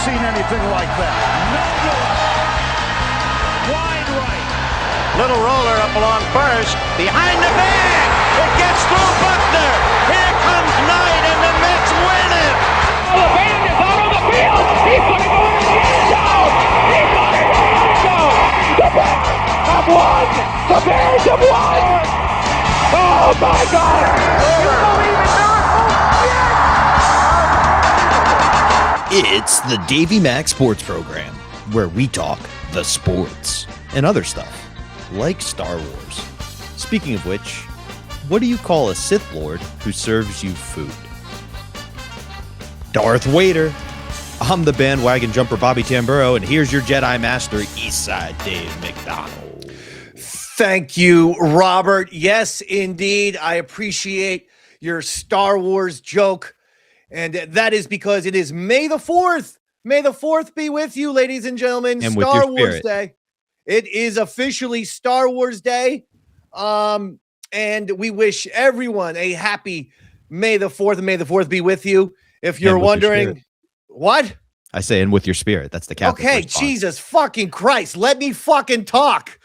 seen anything like that. No good. Wide right. Little roller up along first. Behind the bag. It gets through Buckner. Here comes Knight, and the Mets win it. Oh, the band is out on the field. He's going to go into the end zone. He's going to the end zone. The Bears have won. The Bears have won. Oh, my God. You believe in miracles? Yes. It's the Davey Mac Sports Program, where we talk the sports and other stuff, like Star Wars. Speaking of which, what do you call a Sith Lord who serves you food? Darth Vader. I'm the bandwagon jumper Bobby Tamburro, and here's your Jedi Master, Eastside Dave McDonald. Thank you, Robert. Yes, indeed. I appreciate your Star Wars joke. And that is because it is May the 4th. May the 4th be with you, ladies and gentlemen. And Star Wars Day. It is officially Star Wars Day. And we wish everyone a happy May the 4th. And May the 4th be with you. If you're wondering, what? I say, and with your spirit. That's the Catholic Okay, response. Jesus fucking Christ. Let me fucking talk.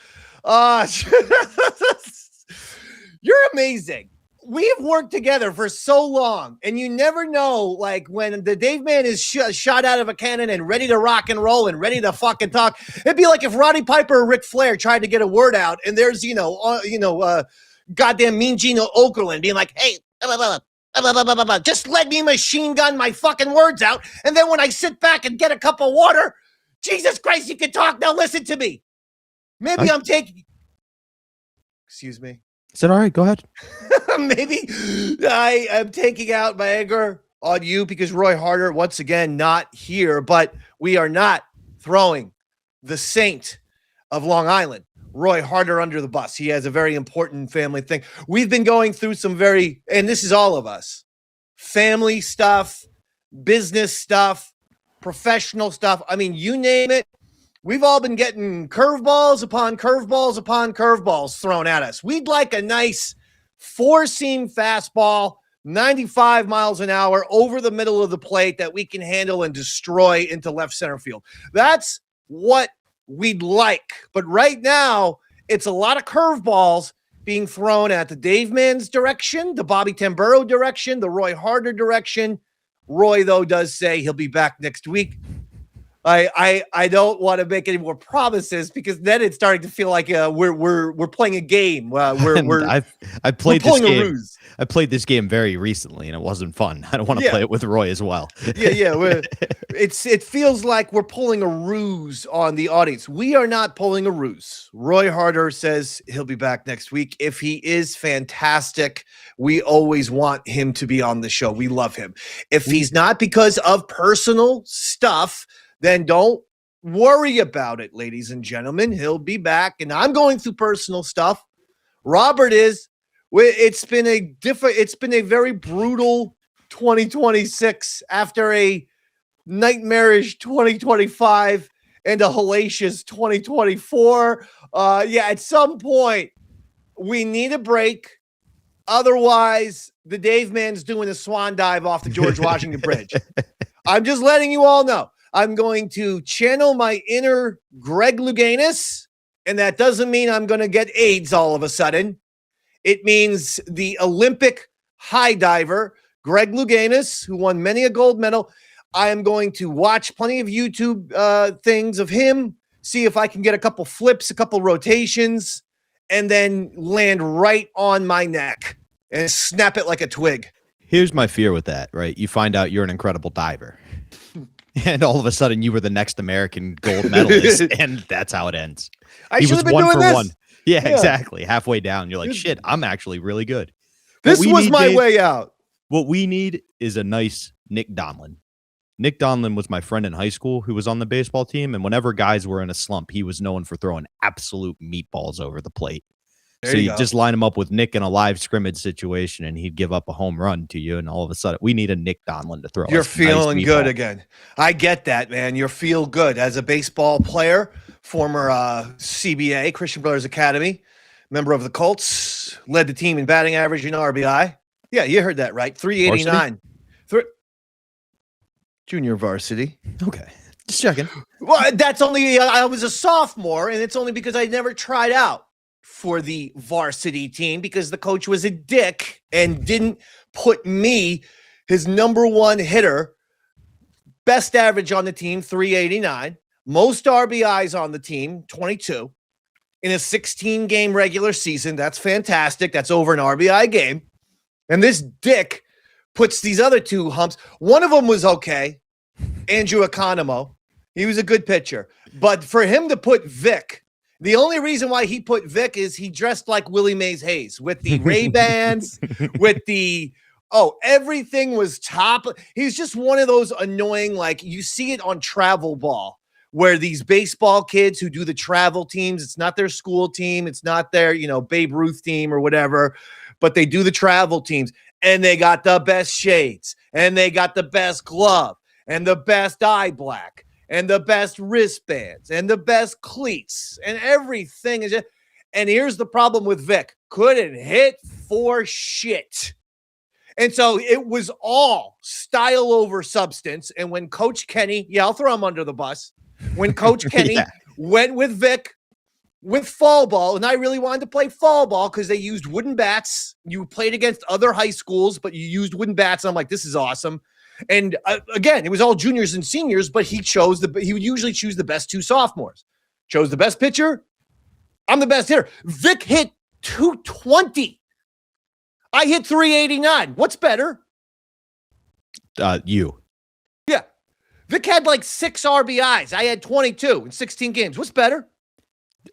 You're amazing. We've worked together for so long, and you never know, like, when the Dave Man is shot out of a cannon and ready to rock and roll and ready to fucking talk. It'd be like if Roddy Piper or Ric Flair tried to get a word out, and there's, goddamn Mean Gene Okerlund being like, hey, just let me machine gun my fucking words out, and then when I sit back and get a cup of water, Jesus Christ, you can talk. Now listen to me. Maybe I'm taking... Excuse me. Is it all right? Go ahead. Maybe I am taking out my anger on you because Roy Harter, once again, not here, but we are not throwing the saint of Long Island, Roy Harter, under the bus. He has a very important family thing. We've been going through some and this is all of us, family stuff, business stuff, professional stuff. I mean, you name it. We've all been getting curveballs upon curveballs upon curveballs thrown at us. We'd like a nice four-seam fastball, 95 miles an hour over the middle of the plate that we can handle and destroy into left center field. That's what we'd like. But right now, it's a lot of curveballs being thrown at the Dave Man's direction, the Bobby Tamburro direction, the Roy Harter direction. Roy, though, does say he'll be back next week. I don't want to make any more promises because then it's starting to feel like we're playing a game. I played this game. I played this game very recently and it wasn't fun. I don't want to play it with Roy as well. It feels like we're pulling a ruse on the audience. We are not pulling a ruse. Roy Harter says he'll be back next week. If he is fantastic, we always want him to be on the show. We love him. If he's not because of personal stuff, then don't worry about it, ladies and gentlemen. He'll be back, and I'm going through personal stuff. Robert is. It's been a very brutal 2026 after a nightmarish 2025 and a hellacious 2024. At some point, we need a break. Otherwise, the Dave Man's doing a swan dive off the George Washington Bridge. I'm just letting you all know. I'm going to channel my inner Greg Louganis, and that doesn't mean I'm going to get AIDS all of a sudden. It means the Olympic high diver, Greg Louganis, who won many a gold medal. I am going to watch plenty of YouTube things of him, see if I can get a couple flips, a couple rotations, and then land right on my neck and snap it like a twig. Here's my fear with that, right? You find out you're an incredible diver. And all of a sudden, you were the next American gold medalist, and that's how it ends. I should have been doing this. Yeah, exactly. Halfway down, you're like, shit, I'm actually really good. This was my way out. What we need is a nice Nick Donlin. Nick Donlin was my friend in high school who was on the baseball team, and whenever guys were in a slump, he was known for throwing absolute meatballs over the plate. So you just line him up with Nick in a live scrimmage situation, and he'd give up a home run to you, and all of a sudden, we need a Nick Donlin to throw. You're feeling good again. I get that, man. You feel good as a baseball player, former CBA, Christian Brothers Academy, member of the Colts, led the team in batting average and RBI. Yeah, you heard that right. 389. Junior varsity. Okay. Just checking. Well, that's only I was a sophomore, and it's only because I never tried out for the varsity team because the coach was a dick and didn't put me, his number one hitter, best average on the team, 389, most RBIs on the team, 22, in a 16-game regular season. That's fantastic. That's over an RBI game. And this dick puts these other two humps. One of them was okay, Andrew Economo. He was a good pitcher. But for him to put Vic, the only reason why he put Vic is he dressed like Willie Mays Hayes with the Ray-Bans, with the, everything was top. He's just one of those annoying, like you see it on Travel Ball, where these baseball kids who do the travel teams, it's not their school team, it's not their, Babe Ruth team or whatever, but they do the travel teams, and they got the best shades, and they got the best glove, and the best eye black, and the best wristbands, and the best cleats, and everything is just, and here's the problem with Vic. Couldn't hit for shit. And so it was all style over substance. And when Coach Kenny, I'll throw him under the bus. When Coach Kenny went with Vic with fall ball, and I really wanted to play fall ball because they used wooden bats. You played against other high schools, but you used wooden bats. And I'm like, this is awesome. And again, it was all juniors and seniors, but he would usually choose the best two sophomores. Chose the best pitcher. I'm the best hitter. Vic hit 220. I hit 389. What's better? You. Yeah. Vic had like 6 RBIs. I had 22 in 16 games. What's better?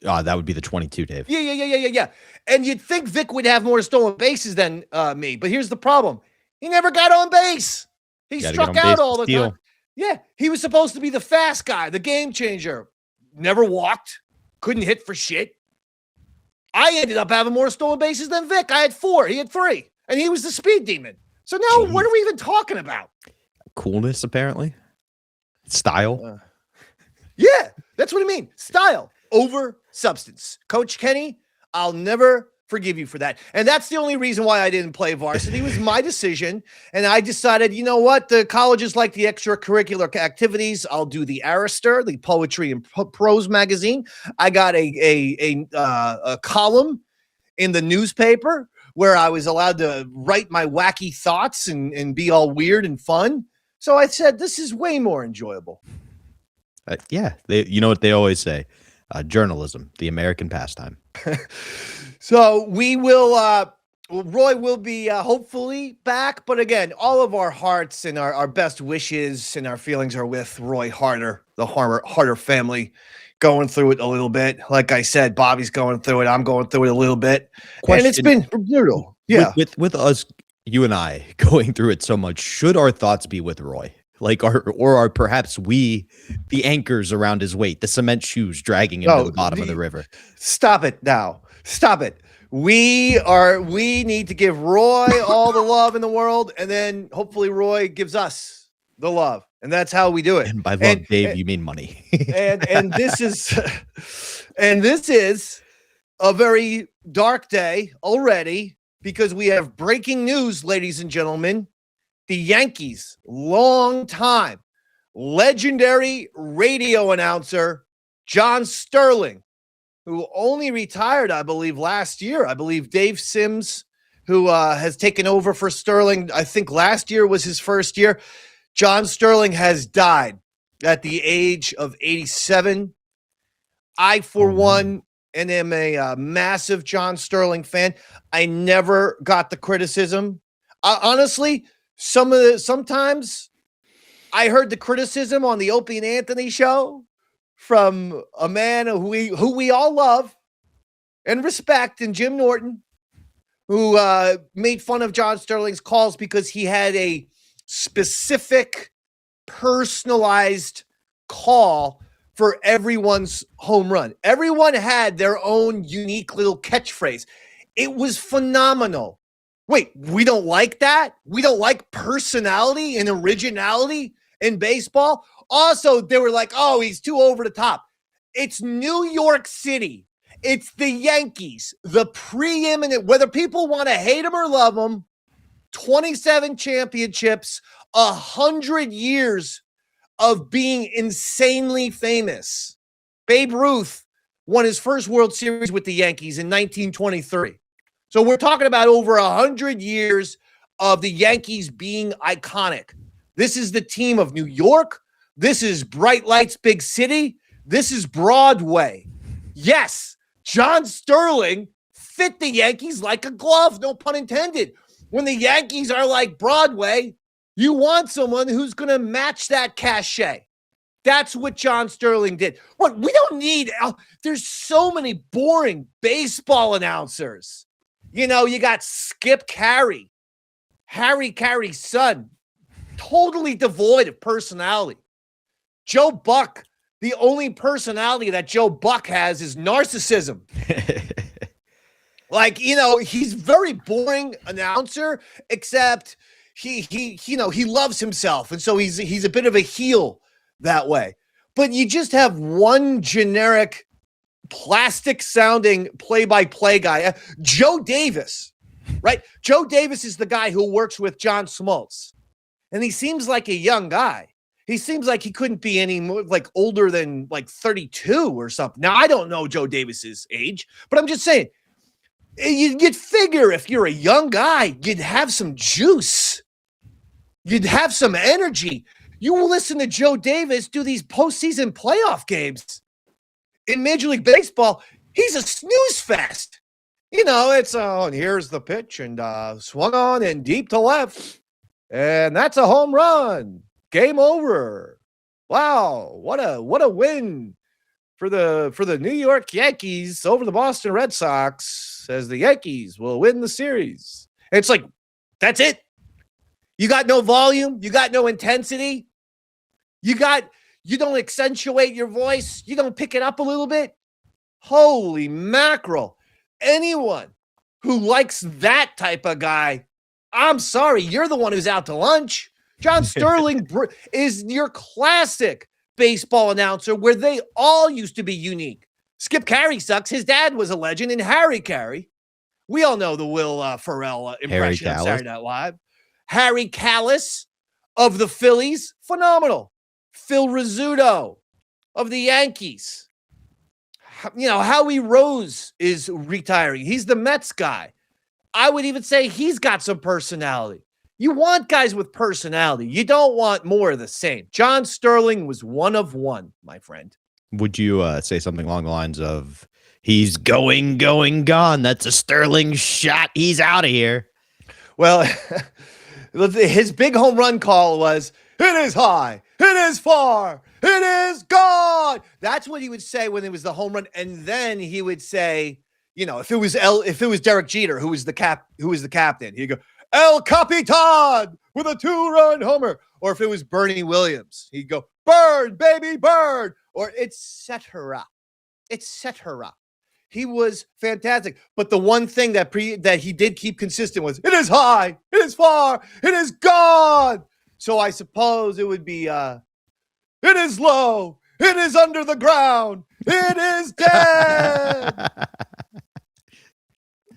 That would be the 22, Dave. Yeah. And you'd think Vic would have more stolen bases than me, but here's the problem. He never got on base. He struck out all the time. Yeah, he was supposed to be the fast guy, the game changer. Never walked. Couldn't hit for shit. I ended up having more stolen bases than Vic. I had 4. He had 3. And he was the speed demon. So now what are we even talking about? Coolness, apparently. Style. Yeah, that's what I mean. Style over substance. Coach Kenny, I'll never forgive you for that. And that's the only reason why I didn't play varsity. It was my decision. And I decided, you know what? The colleges like the extracurricular activities. I'll do the Arister, the poetry and prose magazine. I got a column in the newspaper where I was allowed to write my wacky thoughts and be all weird and fun. So I said, this is way more enjoyable. Yeah. You know what they always say? Journalism, the American pastime. So we will, Roy will be hopefully back. But again, all of our hearts and our best wishes and our feelings are with Roy Harter, the Harter family, going through it a little bit. Like I said, Bobby's going through it. I'm going through it a little bit. And it's been brutal. Yeah. With us, you and I going through it so much, should our thoughts be with Roy? Or are perhaps we the anchors around his weight, the cement shoes dragging him to the bottom of the river? Stop it now. Stop it. We need to give Roy all the love in the world, and then hopefully Roy gives us the love. And that's how we do it. And by love, Dave, you mean money. and this is a very dark day already because we have breaking news, ladies and gentlemen. The Yankees, long-time, legendary radio announcer, John Sterling, who only retired, I believe, last year. I believe Dave Sims, who has taken over for Sterling, I think last year was his first year. John Sterling has died at the age of 87. I, for one, and am a massive John Sterling fan. I never got the criticism. Honestly, sometimes I heard the criticism on the Opie and Anthony show from a man who we all love and respect, and Jim Norton, who made fun of John Sterling's calls because he had a specific personalized call for everyone's home run. Everyone had their own unique little catchphrase. It was phenomenal. Wait, we don't like that? We don't like personality and originality in baseball? Also, they were like, oh, he's too over the top. It's New York City. It's the Yankees, the preeminent, whether people want to hate him or love him, 27 championships, 100 years of being insanely famous. Babe Ruth won his first World Series with the Yankees in 1923. So we're talking about over 100 years of the Yankees being iconic. This is the team of New York. This is bright lights, big city. This is Broadway. Yes, John Sterling fit the Yankees like a glove, no pun intended. When the Yankees are like Broadway, you want someone who's going to match that cachet. That's what John Sterling did. What we don't need, there's so many boring baseball announcers. You know, you got Skip Carey, Harry Carey's son, totally devoid of personality. Joe Buck, the only personality that Joe Buck has is narcissism. Like, you know, he's very boring announcer, except he loves himself. And so he's a bit of a heel that way. But you just have one generic plastic sounding play-by-play guy, Joe Davis, right? Joe Davis is the guy who works with John Smoltz. And he seems like a young guy. He seems like he couldn't be any more like older than like 32 or something. Now, I don't know Joe Davis's age, but I'm just saying, you'd figure if you're a young guy, you'd have some juice. You'd have some energy. You will listen to Joe Davis do these postseason playoff games in Major League Baseball. He's a snooze fest. You know, it's and here's the pitch and swung on and deep to left. And that's a home run. Game over. Wow, what a win for the New York Yankees over the Boston Red Sox, as the Yankees will win the series. And it's like, that's it. You got no volume, you got no intensity. You don't accentuate your voice, you don't pick it up a little bit. Holy mackerel. Anyone who likes that type of guy, I'm sorry, you're the one who's out to lunch. John Sterling is your classic baseball announcer where they all used to be unique. Skip Carey sucks. His dad was a legend, and Harry Carey. We all know the Will Ferrell impression on Saturday Night Live. Harry Callis of the Phillies, phenomenal. Phil Rizzuto of the Yankees. You know, Howie Rose is retiring. He's the Mets guy. I would even say he's got some personality. You want guys with personality. You don't want more of the same. John Sterling was one of one, my friend. Would you say something along the lines of, he's going, gone. That's a Sterling shot. He's out of here. Well, his big home run call was, it is high, it is far, it is gone. That's what he would say when it was the home run. And then he would say, you know, if it was Derek Jeter, who was the captain, he'd go, El Capitan with a 2-run homer. Or if it was Bernie Williams, he'd go, Bird, baby, bird, or etc. He was fantastic. But the one thing that he did keep consistent was, it is high, it is far, it is gone. So I suppose it would be, it is low, it is under the ground, it is dead.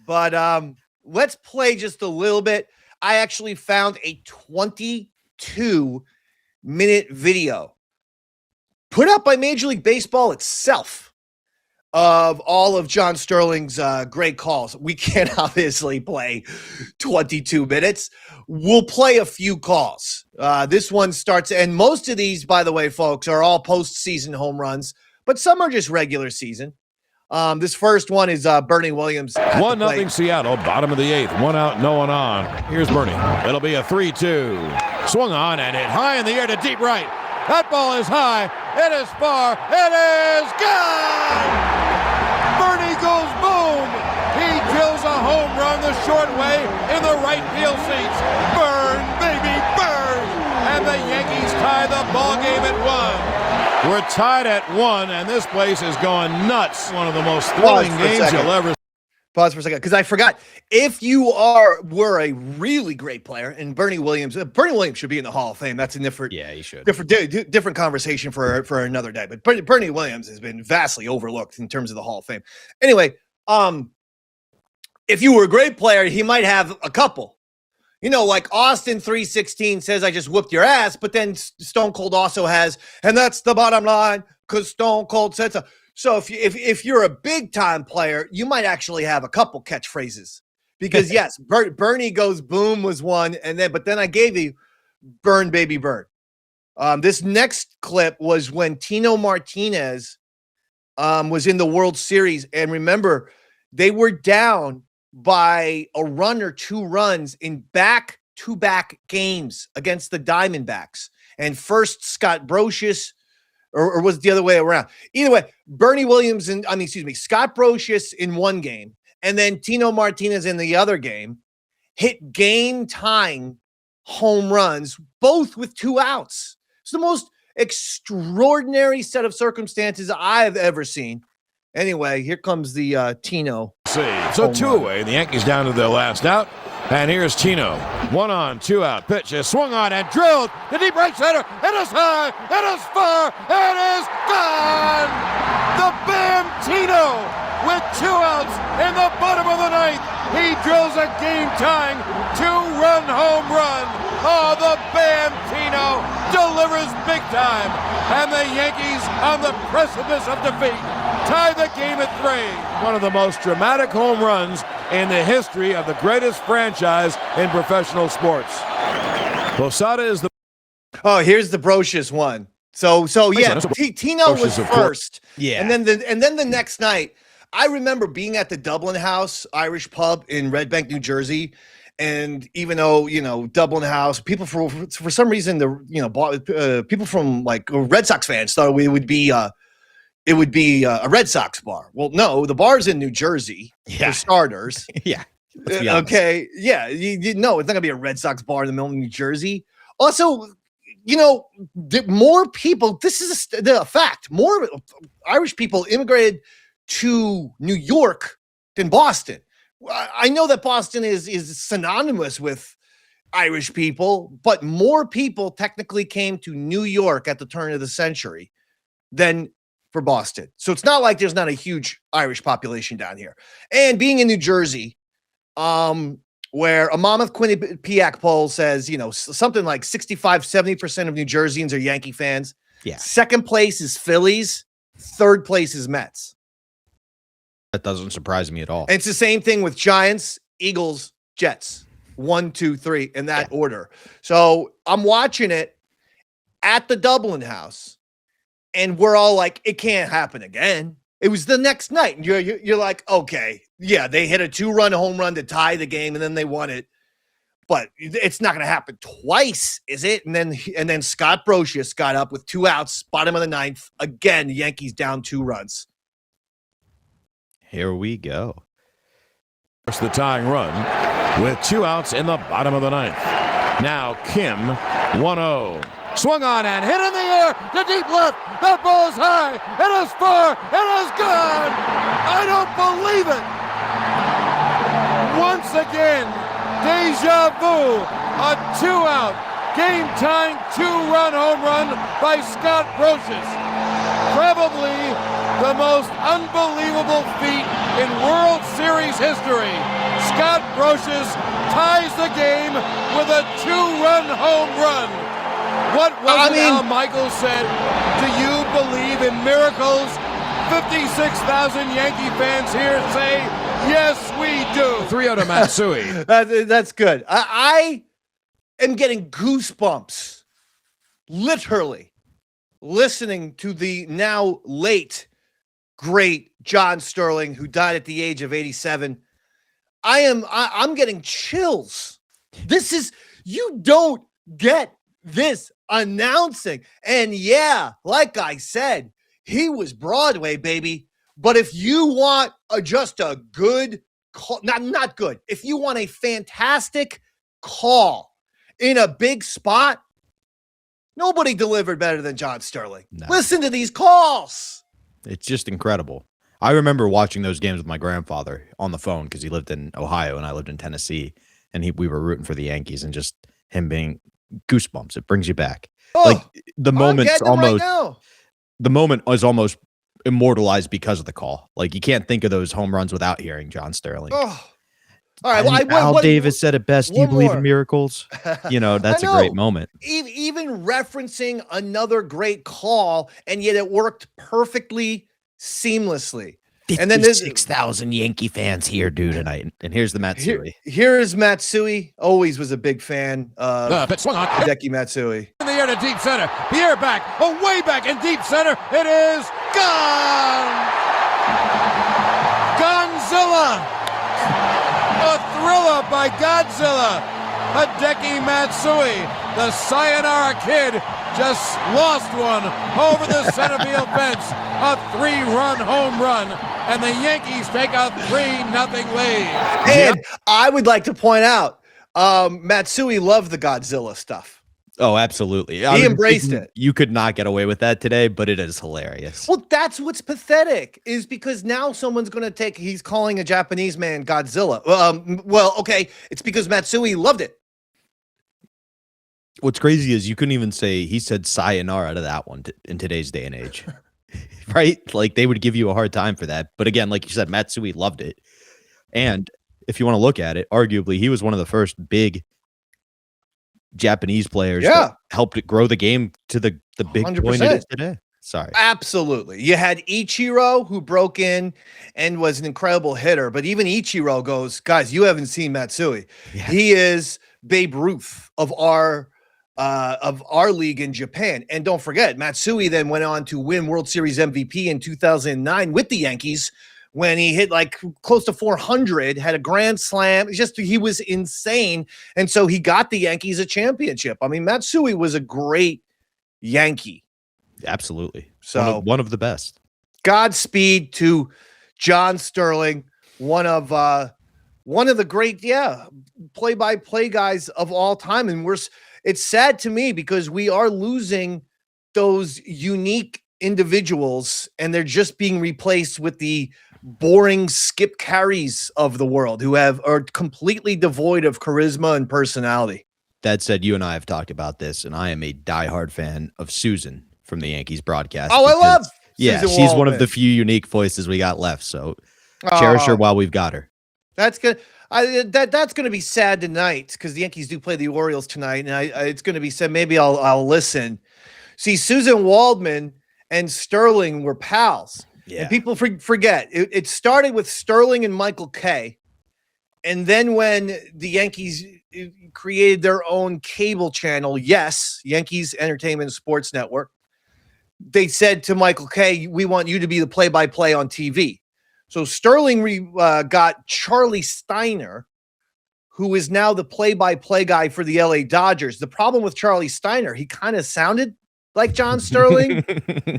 But let's play just a little bit. I actually found a 22-minute video put up by Major League Baseball itself of all of John Sterling's great calls. We can't obviously play 22 minutes. We'll play a few calls. This one starts, and most of these, by the way, folks, are all postseason home runs, but some are just regular season. This first one is Bernie Williams. 1-0 Seattle, bottom of the 8th. 1 out, no one on. Here's Bernie. It'll be a 3-2. Swung on and hit high in the air to deep right. That ball is high. It is far. It is gone. Bernie goes boom. He drills a home run the short way in the right field seats. Burn, baby, burn. And the Yankees tie the ball game at 1. We're tied at 1, and this place is going nuts. One of the most thrilling games you'll ever see. Pause for a second, because I forgot. If you were a really great player, and Bernie Williams should be in the Hall of Fame. That's a different, he should. Different conversation for another day. But Bernie Williams has been vastly overlooked in terms of the Hall of Fame. Anyway, if you were a great player, he might have a couple. like Austin 3:16 says, I just whooped your ass, but then Stone Cold also has, and that's the bottom line, because Stone Cold said so. So if you're a big time player, you might actually have a couple catchphrases. Because yes, Bernie goes boom was one, but then I gave you burn baby burn. This next clip was when Tino Martinez was in the World Series, and remember, they were down by a run or 2 runs in back-to-back games against the Diamondbacks. And first Scott Brocious, or was it the other way around? Either way, Scott Brocious in one game, and then Tino Martinez in the other game, hit game-tying home runs, both with 2 outs. It's the most extraordinary set of circumstances I've ever seen. Anyway, here comes the Tino. So 2 away, the Yankees down to their last out. And here's Tino. 1 on, 2 out. Pitch is swung on and drilled to deep right center. It is high. It is far. It is gone. The Bam Tino with 2 outs in the bottom of the 9th. He drills a game-tying 2-run home run. Oh, the Bam Tino delivers big time. And the Yankees on the precipice of defeat tie the game at 3. One of the most dramatic home runs in the history of the greatest franchise in professional sports. Posada is the... Oh, here's the Brocious one. So yeah, Tino was first. Yeah. And then the next night, I remember being at the Dublin House Irish pub in Red Bank, New Jersey. And even though, Dublin House, people for some reason, people from like Red Sox fans thought it would be a Red Sox bar. Well, no, the bar's in New Jersey for starters. Yeah. Okay. Yeah. It's not going to be a Red Sox bar in the middle of New Jersey. Also, more people, this is a fact, more Irish people immigrated to New York than Boston. I know that Boston is synonymous with Irish people, but more people technically came to New York at the turn of the century than for Boston. So it's not like there's not a huge Irish population down here. And being in New Jersey, where a Monmouth Quinnipiac poll says, something like 65-70% of New Jerseyans are Yankee fans. Yeah. Second place is Phillies. Third place is Mets. That doesn't surprise me at all. And it's the same thing with Giants, Eagles, Jets. 1, 2, 3 in that order. So I'm watching it at the Dublin House, and we're all like, it can't happen again. It was the next night, and you're like, okay, yeah, they hit a 2-run home run to tie the game, and then they won it. But it's not going to happen twice, is it? And then Scott Brocious got up with 2 outs, bottom of the 9th. Again, the Yankees down 2 runs. Here we go. It's the tying run with 2 outs in the bottom of the 9th. Now Kim, 1-0. Swung on and hit in the air to deep left. That ball is high. It is far. It is gone. I don't believe it. Once again, deja vu. A 2-out, game-tying 2-run home run by Scott Brocious. Probably the most unbelievable feat in World Series history. Scott Brocious ties the game with a 2-run home run. What was it Al Michaels said? Do you believe in miracles? 56,000 Yankee fans here say, yes, we do. 3-0 to Matsui. That's good. I am getting goosebumps, literally, listening to the now late, great John Sterling, who died at the age of 87. I'm getting chills. You don't get this announcing. And yeah, like I said, he was Broadway, baby. But if you want just a good call, not good, if you want a fantastic call in a big spot, nobody delivered better than John Sterling. No. Listen to these calls. It's just incredible. I remember watching those games with my grandfather on the phone because he lived in Ohio and I lived in Tennessee, and we were rooting for the Yankees, and just him being goosebumps. It brings you back. Oh, like the moment's almost right the moment was almost immortalized because of the call. Like you can't think of those home runs without hearing John Sterling. Oh, All right. I think Al Davis said it best. Do you believe in miracles? That's a great moment. Even referencing another great call, and yet it worked perfectly seamlessly. And then 6,000 Yankee fans here, dude, tonight. And here's the Matsui. Here's Matsui. Always was a big fan of But swung on. Hideki Matsui. In the air to deep center. Pierre back. Way back in deep center. It is gone. Gonzilla. A thriller by Godzilla. Hideki Matsui. The Sayonara Kid just lost one over the center field fence. A 3-run home run. And the Yankees take a 3-0 lead. And I would like to point out, Matsui loved the Godzilla stuff. Oh, absolutely. He embraced it. You could not get away with that today, but it is hilarious. Well, that's what's pathetic, is because now someone's going to he's calling a Japanese man Godzilla. Okay, it's because Matsui loved it. What's crazy is you couldn't even say he said sayonara to that one in today's day and age. Right? Like they would give you a hard time for that. But again, like you said, Matsui loved it. And if you want to look at it, arguably he was one of the first big Japanese players that helped it grow the game to the big 100%. Point it is today. Sorry. Absolutely. You had Ichiro, who broke in and was an incredible hitter. But even Ichiro goes, guys, you haven't seen Matsui. Yeah. He is Babe Ruth of our league in Japan. And don't forget, Matsui then went on to win World Series MVP in 2009 with the Yankees when he hit like close to 400, had a grand slam. He was insane. And so he got the Yankees a championship. I mean, Matsui was a great Yankee. Absolutely. So one of the best. Godspeed to John Sterling, one of the great, play-by-play guys of all time. And it's sad to me because we are losing those unique individuals and they're just being replaced with the boring Skip Carries of the world who are completely devoid of charisma and personality. That said, you and I have talked about this, and I am a diehard fan of Susan from the Yankees broadcast. Oh, I love Susan she's Waldman. One of the few unique voices we got left, so cherish her while we've got her. That's good. That's going to be sad tonight because the Yankees do play the Orioles tonight, and it's going to be sad. Maybe I'll listen. See, Susan Waldman and Sterling were pals. Yeah. And people forget. It started with Sterling and Michael Kay. And then when the Yankees created their own cable channel, Yankees Entertainment Sports Network, they said to Michael Kay, we want you to be the play-by-play on TV. So Sterling got Charlie Steiner, who is now the play-by-play guy for the LA Dodgers. The problem with Charlie Steiner, he kind of sounded like John Sterling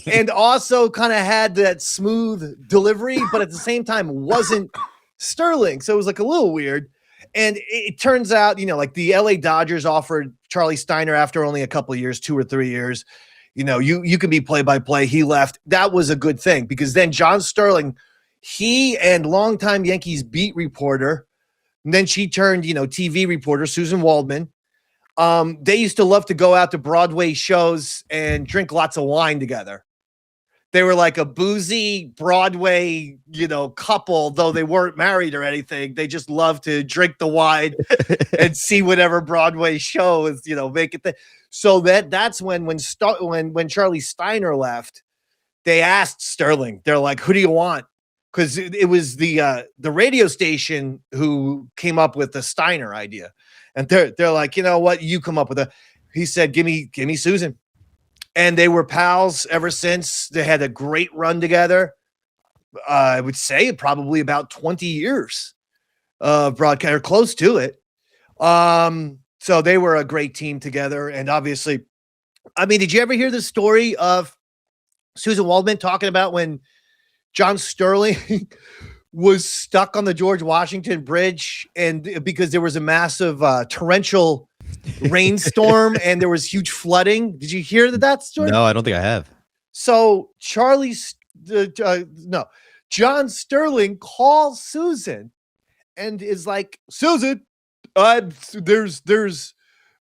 and also kind of had that smooth delivery, but at the same time wasn't Sterling. So it was like a little weird. And it turns out, like the LA Dodgers offered Charlie Steiner after only a couple of years, 2 or 3 years, you can be play-by-play. He left. That was a good thing because then John Sterling, he and longtime Yankees beat reporter, and then she turned, TV reporter, Susan Waldman. They used to love to go out to Broadway shows and drink lots of wine together. They were like a boozy Broadway, couple, though they weren't married or anything. They just loved to drink the wine and see whatever Broadway show is, make it. So that's when Charlie Steiner left, they asked Sterling, they're like, who do you want? Because it was the radio station who came up with the Steiner idea. And they're like, you know what? You come up with he said, give me Susan. And they were pals ever since. They had a great run together. I would say probably about 20 years of broadcast, or close to it. So they were a great team together. And obviously, did you ever hear the story of Susan Waldman talking about when John Sterling was stuck on the George Washington Bridge and because there was a massive torrential rainstorm and there was huge flooding? Did you hear that story? No, I don't think I have. So John Sterling calls Susan and is like, Susan, there's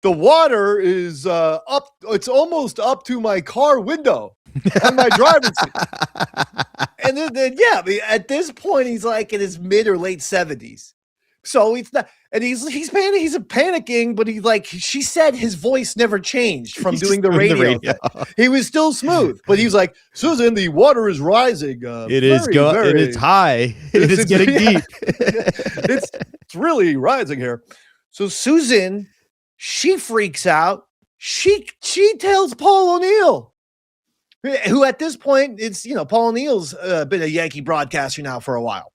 the water is up. It's almost up to my car window on my driver's seat. And then at this point, he's like in his mid or late 70s. So it's not, and he's panicking, but she said his voice never changed from doing the radio. He was still smooth, but he was like, Susan, the water is rising. It is high. It is getting deep. It's really rising here. So Susan, she freaks out. She tells Paul O'Neill, who at this point, Paul O'Neill's been a Yankee broadcaster now for a while.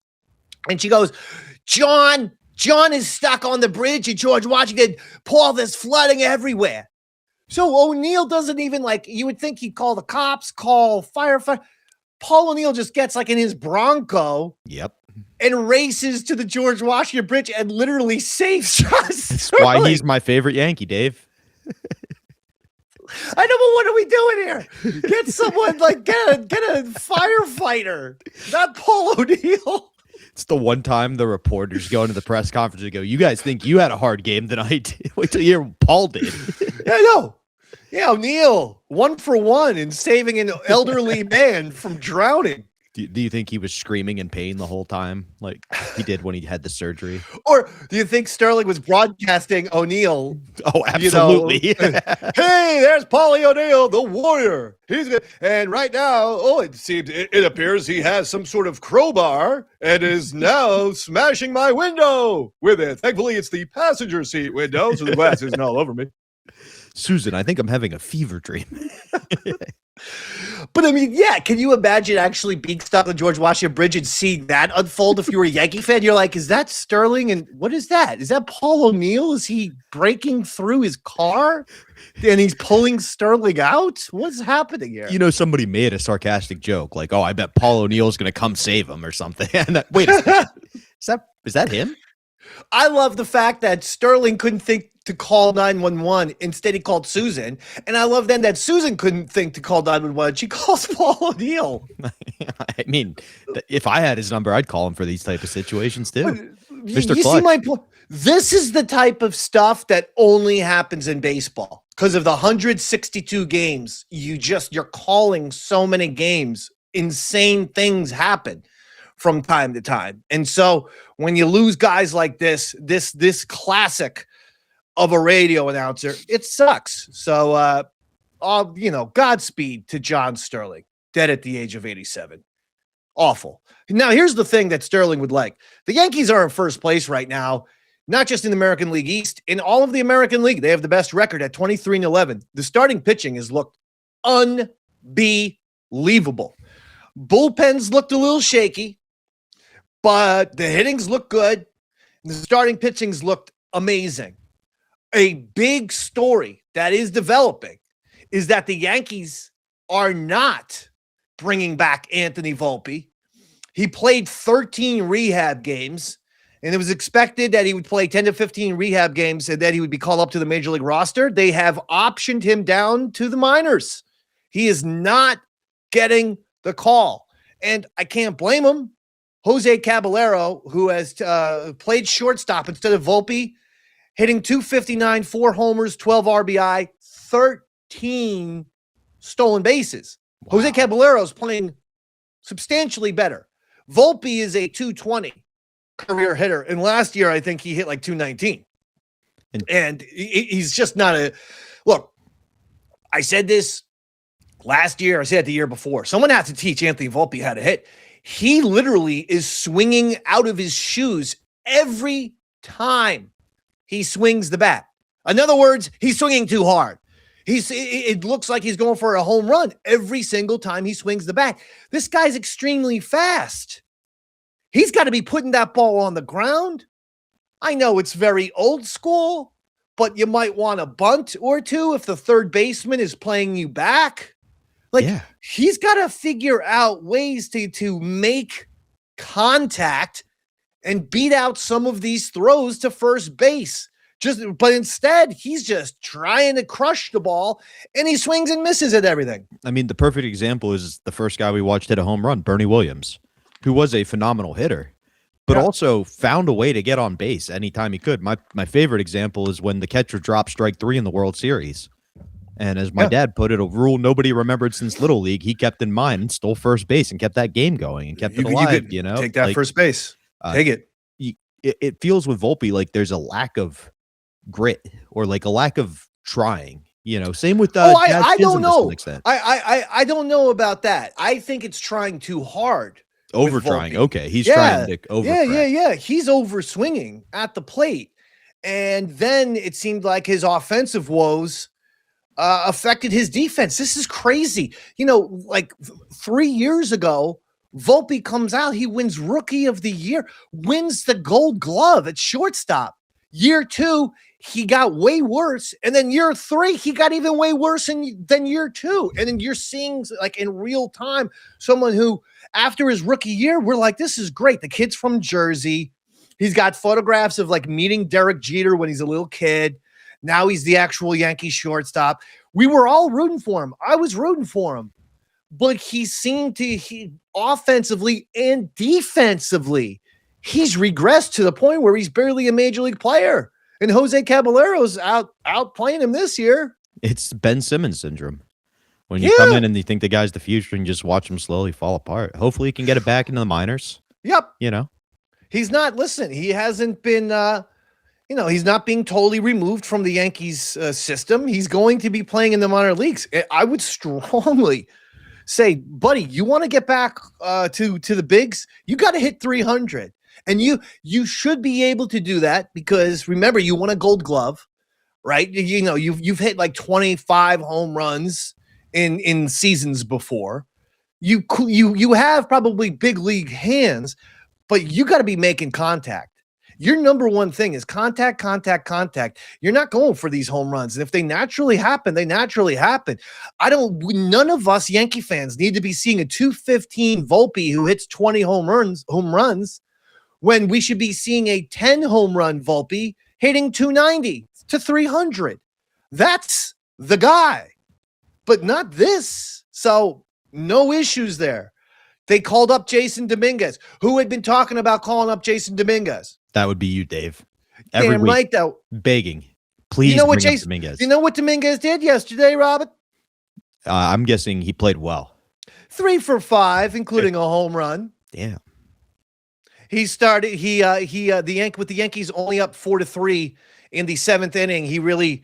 And she goes, John is stuck on the bridge at George Washington. Paul, there's flooding everywhere. So O'Neill doesn't even you would think he'd call the cops, call firefighter. Paul O'Neill just gets in his Bronco. Yep. And races to the George Washington Bridge and literally saves us. That's why he's my favorite Yankee, Dave. I know, but what are we doing here? Get someone get a firefighter, not Paul O'Neill. It's the one time the reporters go into the press conference and go, you guys think you had a hard game tonight? Wait till you hear what Paul did. Yeah, I know. Yeah, O'Neill, 1 for 1 in saving an elderly man from drowning. Do you think he was screaming in pain the whole time like he did when he had the surgery? Or do you think Sterling was broadcasting O'Neill? Oh, absolutely. Hey, there's Paulie O'Neill, the warrior. And right now, it appears he has some sort of crowbar and is now smashing my window with it. Thankfully, it's the passenger seat window, so the glass isn't all over me. Susan, I think I'm having a fever dream. But I mean, yeah, can you imagine actually being stuck on George Washington Bridge and seeing that unfold if you were a Yankee fan? You're like, is that Sterling? And what is that? Is that Paul O'Neill? Is he breaking through his car and he's pulling Sterling out? What's happening here? Somebody made a sarcastic joke like, oh, I bet Paul O'Neill's going to come save him or something. And wait, is that him? I love the fact that Sterling couldn't think to call 911. Instead, he called Susan. And I love then that Susan couldn't think to call 911. She calls Paul O'Neill. I mean, if I had his number, I'd call him for these type of situations too. Mr. You see my point? This is the type of stuff that only happens in baseball because of the 162 games. You're calling so many games. Insane things happen from time to time. And so when you lose guys like this classic of a radio announcer, it sucks. So, Godspeed to John Sterling, dead at the age of 87. Awful. Now, here's the thing that Sterling would like. The Yankees are in first place right now, not just in the American League East, in all of the American League. They have the best record at 23-11. The starting pitching has looked unbelievable. Bullpens looked a little shaky, but the hittings look good. The starting pitchings looked amazing. A big story that is developing is that the Yankees are not bringing back Anthony Volpe. He played 13 rehab games, and it was expected that he would play 10 to 15 rehab games and that he would be called up to the major league roster. They have optioned him down to the minors. He is not getting the call, and I can't blame him. Jose Caballero, who has played shortstop instead of Volpe, hitting .259, 4 homers, 12 RBI, 13 stolen bases. Wow. Jose Caballero is playing substantially better. Volpe is a .220 career hitter, and last year I think he hit like .219. And he's just not a – look, I said this last year. I said it the year before. Someone has to teach Anthony Volpe how to hit. He literally is swinging out of his shoes every time he swings the bat. In other words, he's swinging too hard. It looks like he's going for a home run every single time he swings the bat. This guy's extremely fast. He's got to be putting that ball on the ground. I know it's very old school, but you might want a bunt or two if the third baseman is playing you back. He's got to figure out ways to make contact and beat out some of these throws to first base. But instead, he's just trying to crush the ball, and he swings and misses at everything. I mean, the perfect example is the first guy we watched hit a home run, Bernie Williams, who was a phenomenal hitter, but also found a way to get on base anytime he could. My favorite example is when the catcher dropped strike 3 in the World Series. And as my dad put it, a rule nobody remembered since Little League, he kept in mind and stole first base and kept that game going and kept it alive. Take that first base. Take it. it feels with Volpe like there's a lack of grit or like a lack of trying. Same with I don't to know. some extent. I don't know about that. I think it's trying too hard. Over trying. Okay, he's trying to over. Yeah. He's over swinging at the plate, and then it seemed like his offensive woes affected his defense. This is crazy. Like 3 years ago, Volpe comes out. He wins Rookie of the Year, wins the Gold Glove at shortstop. Year 2, he got way worse. And then year 3, he got even way worse than year 2. And then you're seeing, like, in real time, someone who, after his rookie year, we're like, this is great. The kid's from Jersey. He's got photographs of, like, meeting Derek Jeter when he's a little kid. Now he's the actual Yankee shortstop. We were all rooting for him. I was rooting for him. But he seemed to, offensively and defensively, he's regressed to the point where he's barely a major league player. And Jose Caballero's out playing him this year. It's Ben Simmons syndrome. When you come in and you think the guy's the future and you just watch him slowly fall apart. Hopefully he can get it back into the minors. Yep. He's not, he hasn't been, he's not being totally removed from the Yankees system. He's going to be playing in the minor leagues. I would strongly say, buddy, you want to get back to the bigs? You got to hit 300. And you should be able to do that because, remember, you won a Gold Glove, right? You've hit like 25 home runs in seasons before. You have probably big league hands, but you got to be making contact. Your number one thing is contact. You're not going for these home runs. And if they naturally happen, they naturally happen. None of us Yankee fans need to be seeing a 215 Volpe who hits 20 home runs when we should be seeing a 10 home run Volpe hitting 290 to 300. That's the guy, but not this. So no issues there. They called up Jason Dominguez. Who had been talking about calling up Jason Dominguez? That would be you, Dave. Every Damn week, right, though. Begging. Please bring up Dominguez. You know what Dominguez did yesterday, Robert? I'm guessing he played well. 3 for 5, including a home run. Damn. He started. With the Yankees only up 4-3 in the 7th inning. He really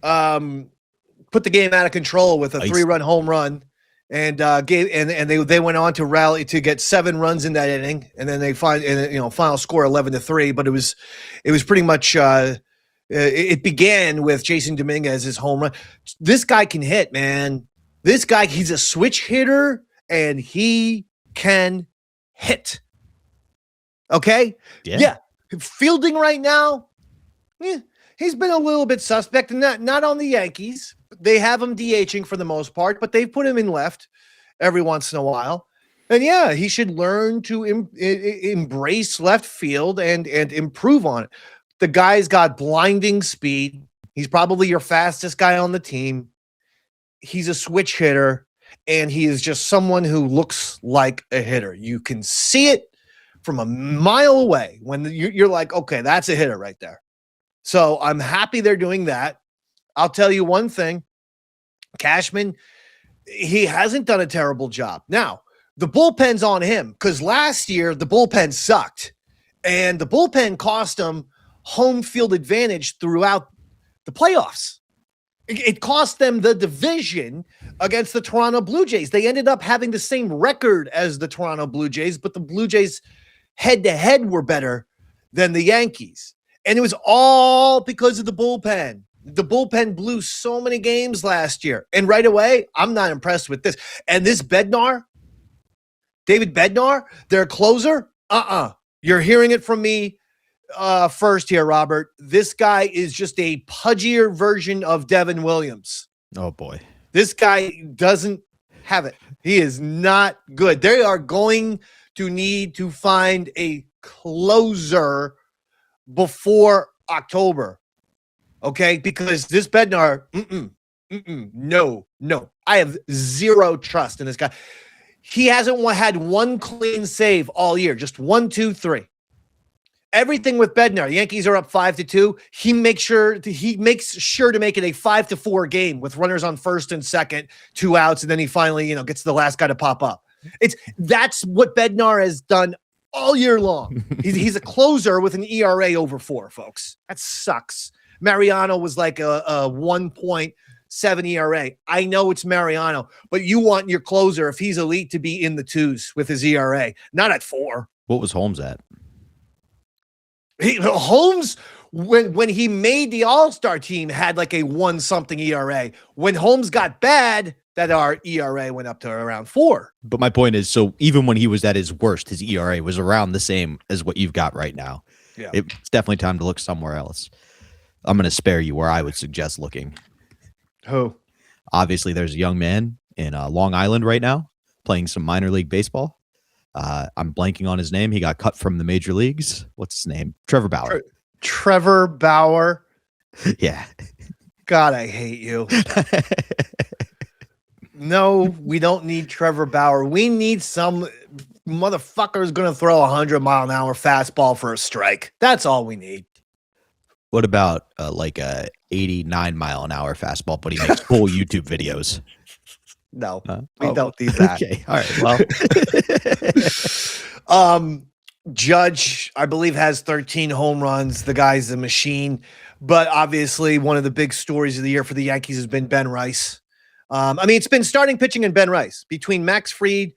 put the game out of control with a 3-run home run, and they went on to rally to get 7 runs in that inning, and then they final score 11-3. But it was pretty much it began with Jason Dominguez's home run. This guy can hit, man. This guy, he's a switch hitter, and he can hit. Okay? Yeah. Fielding right now, he's been a little bit suspect, and not on the Yankees. They have him DHing for the most part, but they've put him in left every once in a while. And yeah, he should learn to embrace left field and improve on it. The guy's got blinding speed. He's probably your fastest guy on the team. He's a switch hitter, and he is just someone who looks like a hitter. You can see it from a mile away when you're like, okay, that's a hitter right there. So I'm happy they're doing that. I'll tell you one thing. Cashman, he hasn't done a terrible job. Now, the bullpen's on him because last year the bullpen sucked, and the bullpen cost him home field advantage throughout the playoffs. It cost them the division against the Toronto Blue Jays. They ended up having the same record as the Toronto Blue Jays, but the Blue Jays head-to-head were better than the Yankees. And it was all because of the bullpen. The bullpen blew so many games last year. And right away, I'm not impressed with this. And this Bednar, David Bednar, their closer, You're hearing it from me first here, Robert. This guy is just a pudgier version of Devin Williams. Oh, boy. This guy doesn't have it. He is not good. They are going to need to find a closer before October. Okay? Because this Bednar, no. I have zero trust in this guy. He hasn't had one clean save all year. Just 1, 2, 3. Everything with Bednar. Yankees are up 5-2. He makes sure to make it a 5-4 game with runners on first and second, 2 outs, and then he finally, gets the last guy to pop up. That's what Bednar has done all year long. He's a closer with an ERA over 4, folks. That sucks. Mariano was like a 1.7 ERA. I know it's Mariano, but you want your closer, if he's elite, to be in the 2s with his ERA, not at 4. What was Holmes at? Holmes, when he made the All-Star team, had like a 1-something ERA. When Holmes got bad, that our ERA went up to around 4. But my point is, so even when he was at his worst, his ERA was around the same as what you've got right now. Yeah. It's definitely time to look somewhere else. I'm going to spare you where I would suggest looking. Who? Obviously, there's a young man in Long Island right now playing some minor league baseball. I'm blanking on his name. He got cut from the major leagues. What's his name? Trevor Bauer. Trevor Bauer. Yeah. God, I hate you. No, we don't need Trevor Bauer. We need some motherfucker who's going to throw a 100-mile-an-hour fastball for a strike. That's all we need. What about like a 89-mile-an-hour fastball, but he makes full YouTube videos? No, we don't need that. Okay. All right. Well, Judge, I believe, has 13 home runs. The guy's a machine. But obviously, one of the big stories of the year for the Yankees has been Ben Rice. It's been starting pitching and Ben Rice between Max Fried,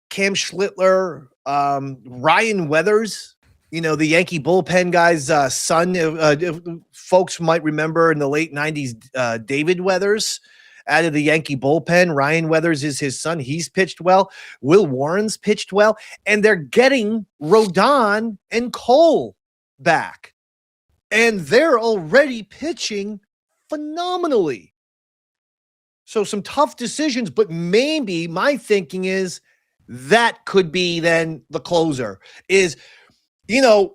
Cam Schlittler, Ryan Weathers, the Yankee bullpen guy's son. Folks might remember in the late 90s, David Weathers out of the Yankee bullpen. Ryan Weathers is his son. He's pitched well. Will Warren's pitched well. And they're getting Rodon and Cole back. And they're already pitching phenomenally. So some tough decisions, but maybe my thinking is that could be then the closer is, I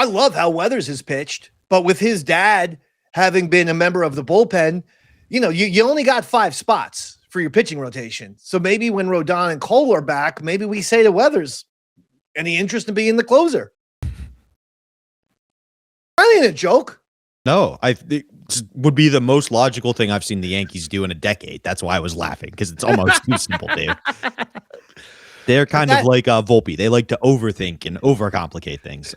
love how Weathers has pitched, but with his dad having been a member of the bullpen, you only got 5 spots for your pitching rotation. So maybe when Rodon and Cole are back, maybe we say to Weathers, any interest in being the closer? I ain't a joke. no, it would be the most logical thing I've seen the Yankees do in a decade. That's why I was laughing, because it's almost too simple, Dave. They're kind of like Volpe. They like to overthink and overcomplicate things.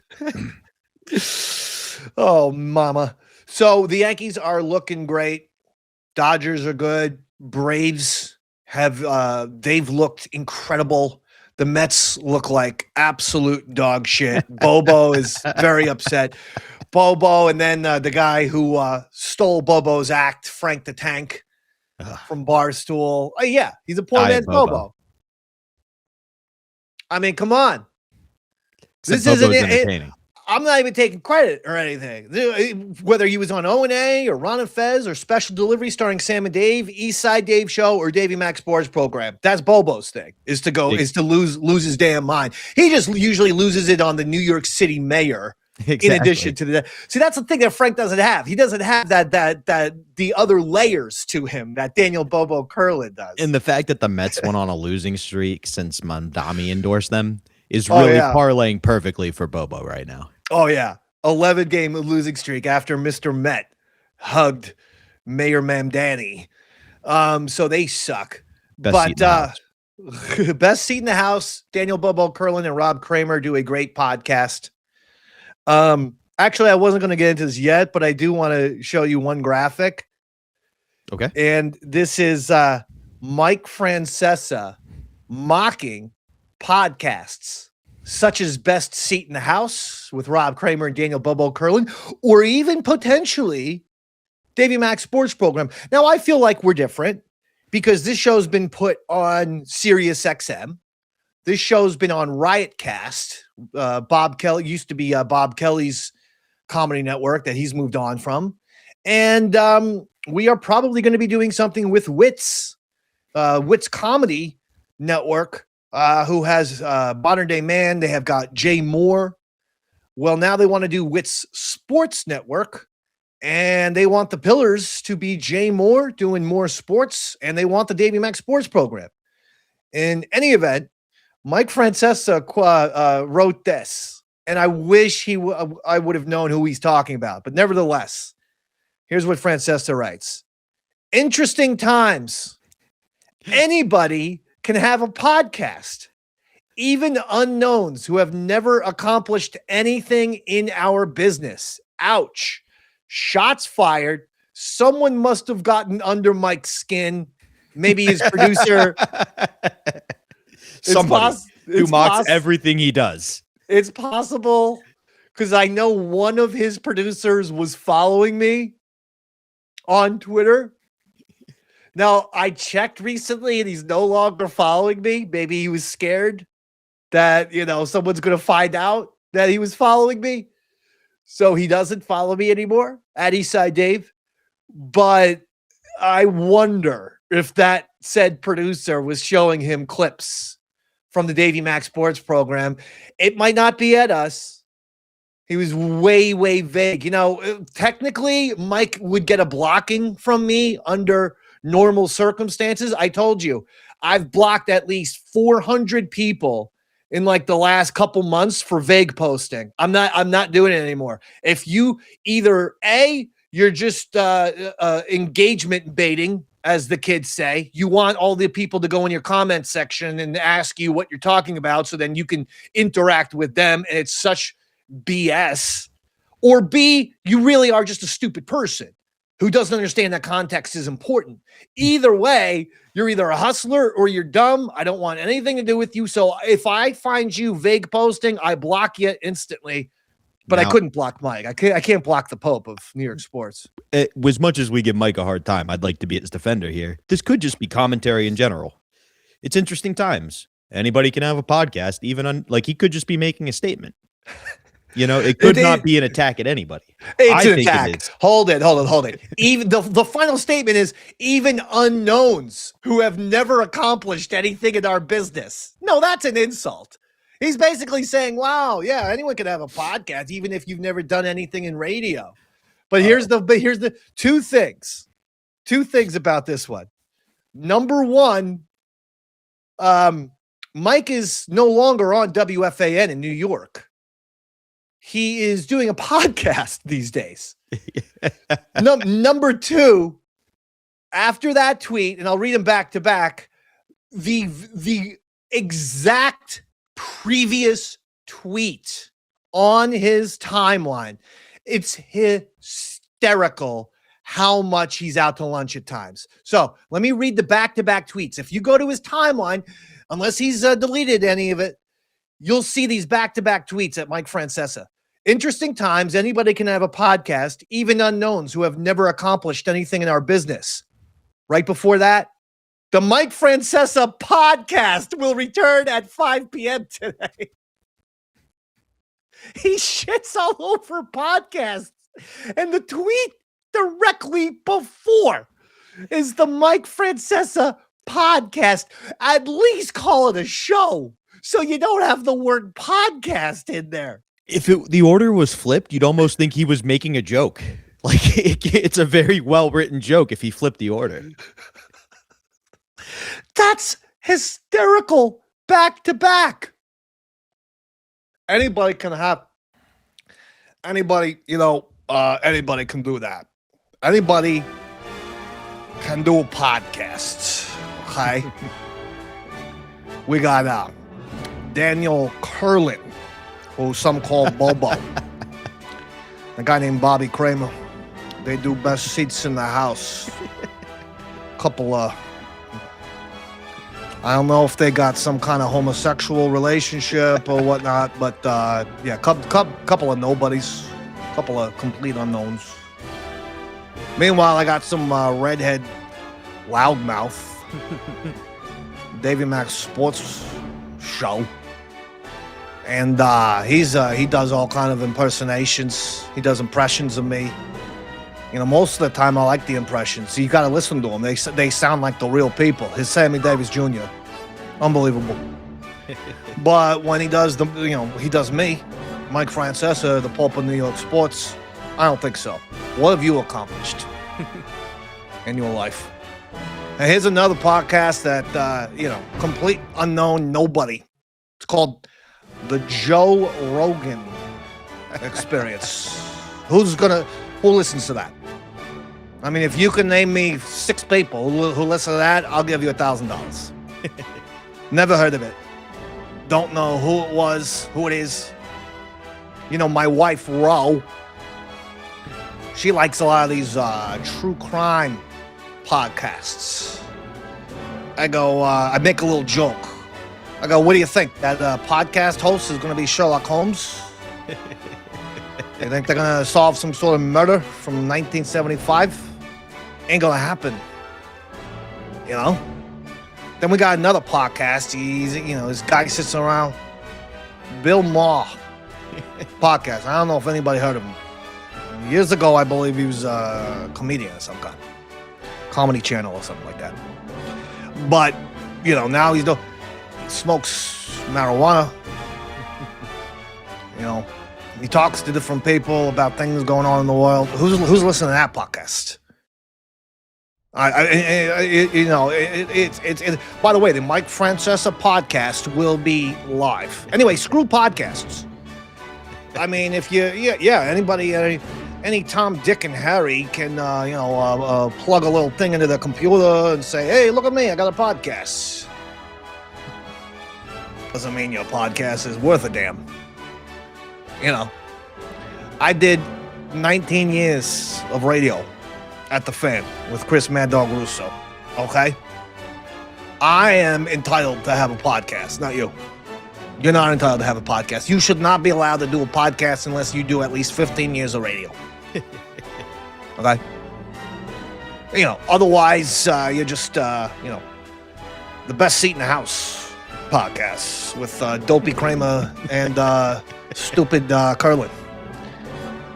Oh, mama. So the Yankees are looking great. Dodgers are good. Braves they've looked incredible. The Mets look like absolute dog shit. Bobo is very upset. Bobo, and then the guy who stole Bobo's act, Frank the Tank from Barstool. Oh, yeah, he's a poor man's Bobo. I mean, come on. Except This isn't entertaining. I'm not even taking credit or anything. Whether he was on O&A or Ron and Fez or Special Delivery starring Sam and Dave, East Side Dave Show, or Davey Mac Sports Program, that's Bobo's thing, is to lose his damn mind. He just usually loses it on the New York City mayor. Exactly. In addition to that, see, that's the thing that Frank doesn't have. He doesn't have that the other layers to him that Daniel Bobo Curlin does. And the fact that the Mets went on a losing streak since Mondami endorsed them is really parlaying perfectly for Bobo right now. Oh yeah, 11-game losing streak after Mr. Met hugged Mayor Mamdani. So they suck. Best seat in the house. Daniel Bobo Curlin and Rob Kramer do a great podcast. Actually, I wasn't going to get into this yet, but I do want to show you one graphic. Okay. And this is Mike Francesa mocking podcasts such as Best Seat in the House with Rob Kramer and Daniel Bobo Curlin, or even potentially Davey Mac Sports Program. Now, I feel like we're different because this show's been put on Sirius XM. This show's been on Riotcast. Bob Kelly used to be Bob Kelly's comedy network that he's moved on from. And we are probably going to be doing something with Wits Comedy Network, who has Modern Day Man. They have got Jay Moore. Well, now they want to do Wits Sports Network, and they want the pillars to be Jay Moore doing more sports, and they want the Davey Mac Sports Program. In any event, Mike Francesa wrote this, and I wish I would have known who he's talking about. But nevertheless, here's what Francesa writes. Interesting times. Anybody can have a podcast. Even unknowns who have never accomplished anything in our business. Ouch. Shots fired. Someone must have gotten under Mike's skin. Maybe his producer. Somebody who mocks everything he does. It's possible because I know one of his producers was following me on Twitter. Now, I checked recently and he's no longer following me. Maybe he was scared that, someone's going to find out that he was following me. So he doesn't follow me anymore at Eastside Dave. But I wonder if that said producer was showing him clips from the Davey Mac Sports Program. It might not be at us. He was way, way vague. Technically, Mike would get a blocking from me under normal circumstances. I told you, I've blocked at least 400 people in like the last couple months for vague posting. I'm not doing it anymore. If you either you're just engagement baiting, as the kids say. You want all the people to go in your comment section and ask you what you're talking about so then you can interact with them, and it's such BS. Or B, you really are just a stupid person who doesn't understand that context is important. Either way, you're either a hustler or you're dumb. I don't want anything to do with you. So if I find you vague posting, I block you instantly. But now, I couldn't block Mike. I can't block the Pope of New York sports. As much as we give Mike a hard time, I'd like to be his defender here. This could just be commentary in general. It's interesting times. Anybody can have a podcast, even he could just be making a statement. It could not be an attack at anybody. It's an attack. Hold it. Even the final statement is even unknowns who have never accomplished anything in our business. No, that's an insult. He's basically saying, wow, yeah, anyone can have a podcast, even if you've never done anything in radio. But here's the two things about this one. Number one, Mike is no longer on WFAN in New York. He is doing a podcast these days. Number two, after that tweet, and I'll read them back to back, the exact previous tweet on his timeline. It's hysterical how much he's out to lunch at times. So let me read the back-to-back tweets. If you go to his timeline, unless he's deleted any of it, you'll see these back-to-back tweets at Mike Francesa. Interesting times. Anybody can have a podcast, even unknowns who have never accomplished anything in our business. Right before that, the Mike Francesa podcast will return at 5 p.m. today. He shits all over podcasts. And the tweet directly before is the Mike Francesa podcast. At least call it a show so you don't have the word podcast in there. If the order was flipped, you'd almost think he was making a joke. It's a very well-written joke if he flipped the order. That's hysterical back to back. Anybody can have anybody can do that. Anybody can do a podcast. Okay. We got Daniel Curlin, who some call Bobo. A guy named Bobby Kramer. They do best seats in the house. Couple of I don't know if they got some kind of homosexual relationship or whatnot, but couple of nobodies, couple of complete unknowns. Meanwhile, I got some redhead loudmouth, Davey Mac Sports Show, and he does all kind of impersonations. He does impressions of me. Most of the time I like the impressions. So you got to listen to them. They sound like the real people. His Sammy Davis Jr. Unbelievable. But when he does he does me, Mike Francesa, the Pope of New York sports, I don't think so. What have you accomplished in your life? And here's another podcast that, complete unknown nobody. It's called The Joe Rogan Experience. Who listens to that? I mean, if you can name me 6 people who listen to that, I'll give you $1,000. Never heard of it. don't know who it is. You know, my wife, Ro, she likes a lot of these true crime podcasts. I go, I make a little joke. I go, what do you think? That podcast host is going to be Sherlock Holmes? You think they're going to solve some sort of murder from 1975? Ain't going to happen. You know? Then we got another podcast. This guy sits around. Bill Maher podcast. I don't know if anybody heard of him. Years ago, I believe he was a comedian of some kind. Comedy Channel or something like that. But, now he smokes marijuana. He talks to different people about things going on in the world. Who's listening to that podcast? It's by the way, the Mike Francesa podcast will be live. Anyway, screw podcasts. I mean, if anybody, any Tom, Dick, and Harry can, plug a little thing into their computer and say, hey, look at me, I got a podcast. Doesn't mean your podcast is worth a damn. I did 19 years of radio at the Fan with Chris Mad Dog Russo. Okay? I am entitled to have a podcast, not you. You're not entitled to have a podcast. You should not be allowed to do a podcast unless you do at least 15 years of radio. Okay? Otherwise, you're just, the best seat in the house podcast with Dopey Kramer and stupid Curlin.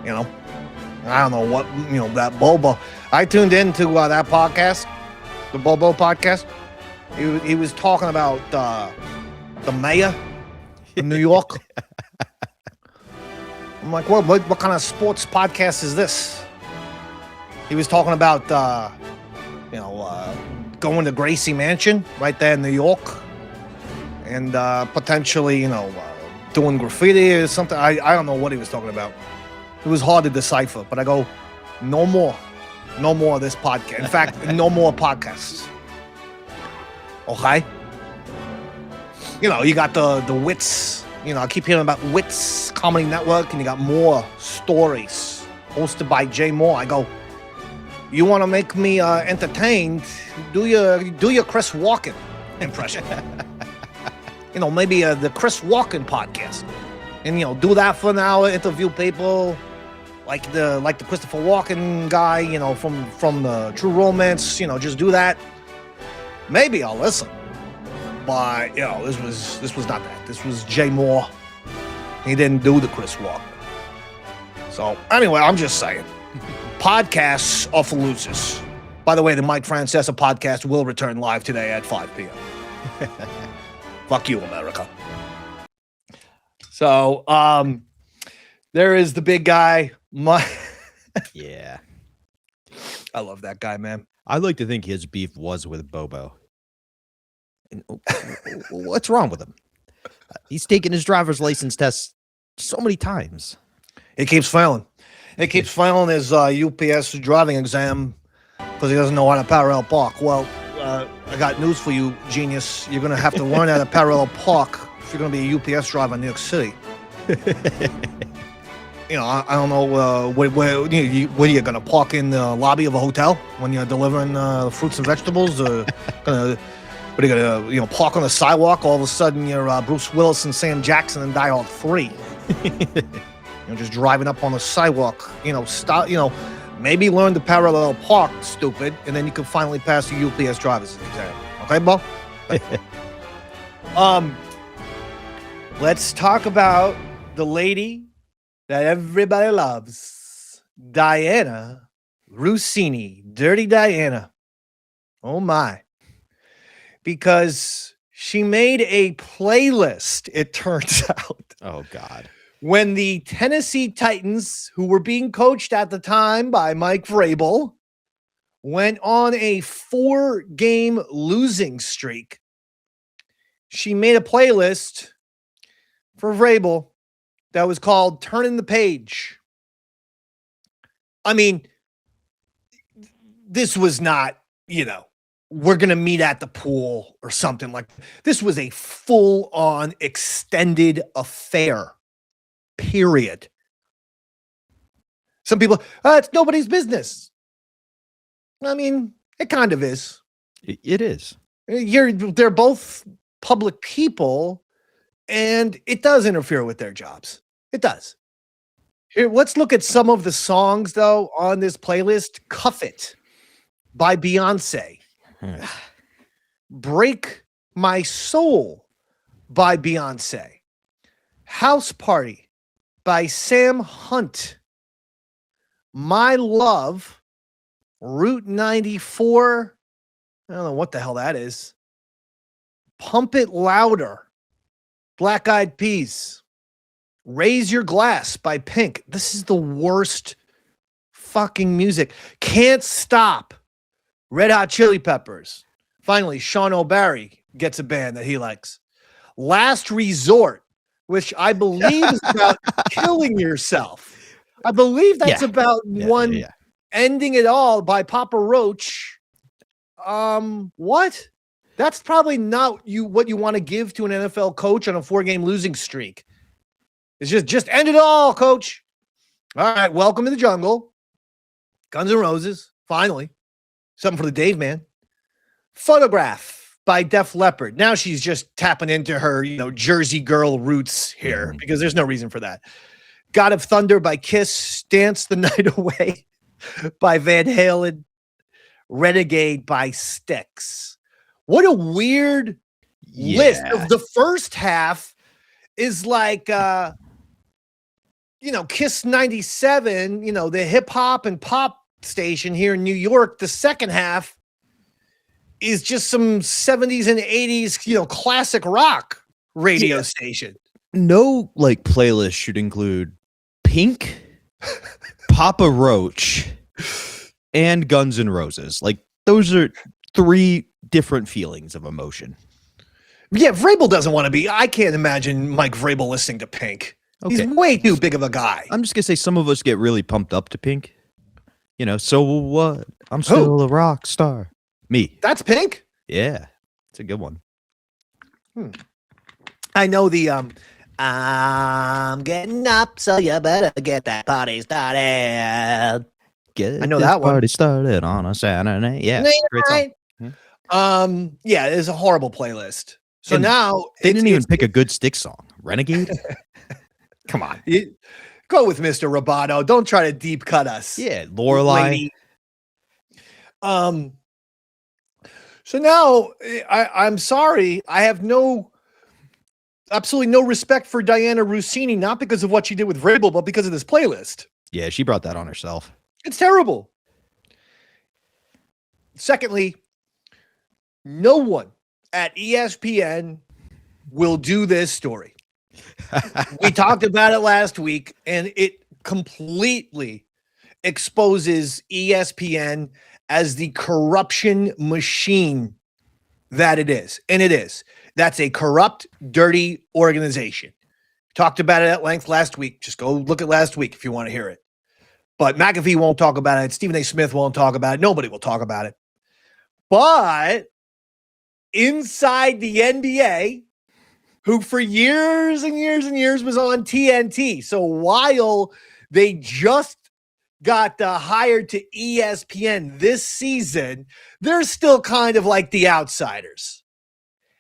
I don't know what, that Bobo. I tuned into that podcast, the Bobo podcast. He was talking about the mayor in New York. I'm like, what kind of sports podcast is this? He was talking about, going to Gracie Mansion right there in New York and potentially, doing graffiti or something. I don't know what he was talking about. It was hard to decipher, but I go, no more of this podcast. In fact, no more podcasts. Okay? You got the Wits. I keep hearing about Wits Comedy Network, and you got More Stories hosted by Jay Moore. I go, you want to make me entertained? Do your Chris Walken impression. Maybe the Chris Walken podcast, and do that for an hour. Interview people like the Christopher Walken guy, from the True Romance. Just do that. Maybe I'll listen. But this was not that. This was Jay Moore. He didn't do the Chris Walken. So anyway, I'm just saying, podcasts are for losers. By the way, the Mike Francesa podcast will return live today at 5 p.m. Fuck you, America. So, there is the big guy, Yeah. I love that guy, man. I like to think his beef was with Bobo. What's wrong with him? He's taken his driver's license test so many times. He keeps failing. He keeps failing his UPS driving exam because he doesn't know how to parallel park. Well, I got news for you, genius. You're going to have to learn how to parallel park if you're going to be a UPS driver in New York City. I don't know where are you going to park in the lobby of a hotel when you're delivering fruits and vegetables? What are you going to park on the sidewalk? All of a sudden you're Bruce Willis and Sam Jackson in Die Hard 3. Just driving up on the sidewalk. Maybe learn to parallel park, stupid, and then you can finally pass the UPS driver's exam. Okay, Bo? Let's talk about the lady that everybody loves, Diana Russini, Dirty Diana. Oh my. Because she made a playlist, it turns out. Oh, God. When the Tennessee Titans, who were being coached at the time by Mike Vrabel, went on a 4-game losing streak, she made a playlist for Vrabel that was called Turning the Page. I mean, this was not, we're going to meet at the pool or something like that. This was a full-on extended affair, period. Some people, it's nobody's business. I mean, it kind of is. It is. They're both public people, and it does interfere with their jobs. It does. Here, let's look at some of the songs, though, on this playlist. Cuff It by Beyonce. Break My Soul by Beyonce. House Party by Sam Hunt. My Love, Route 94. I don't know what the hell that is. Pump It Louder, Black Eyed Peas. Raise Your Glass by Pink. This is the worst fucking music. Can't Stop, Red Hot Chili Peppers. Finally, Sean O'Barry gets a band that he likes. Last Resort, which I believe is about killing yourself. I believe that's about Ending It All by Papa Roach. What? That's probably not what you want to give to an NFL coach on a 4-game losing streak. It's just end it all, coach. All right, welcome to the jungle. Guns N' Roses, finally. Something for the Dave man. Photograph by Def Leppard. Now she's just tapping into her, Jersey girl roots here because there's no reason for that. God of Thunder by Kiss. Dance the Night Away by Van Halen. Renegade by Styx. What a weird list. Of the first half is like, Kiss 97, the hip hop and pop station here in New York. The second half is just some 70s and 80s, classic rock radio station. No, playlist should include Pink, Papa Roach, and Guns N' Roses. Those are 3 different feelings of emotion. Yeah, Vrabel doesn't want to be. I can't imagine Mike Vrabel listening to Pink. Okay. He's way too big of a guy. I'm just going to say some of us get really pumped up to Pink. So what? I'm still a rock star. Me. That's Pink? Yeah. It's a good one. I know the I'm getting up, so you better get that party started. I know that one. Party started on a Saturday. Yeah. Great song. Yeah, it's a horrible playlist. So now they didn't even pick a good Styx song. Renegade? Come on. Go with Mr. Roboto. Don't try to deep cut us. Yeah, Lorelei. So now I'm sorry. I have absolutely no respect for Diana Russini, not because of what she did with Vrabel, but because of this playlist. Yeah, she brought that on herself. It's terrible. Secondly, no one at ESPN will do this story. We talked about it last week, and it completely exposes ESPN as the corruption machine that it is. And it is. That's a corrupt, dirty organization. Talked about it at length last week. Just go look at last week if you want to hear it. But McAfee won't talk about it. Stephen A. Smith won't talk about it. Nobody will talk about it. But inside the NBA, who for years and years and years was on TNT. So while they just got hired to ESPN this season, they're still kind of like the outsiders.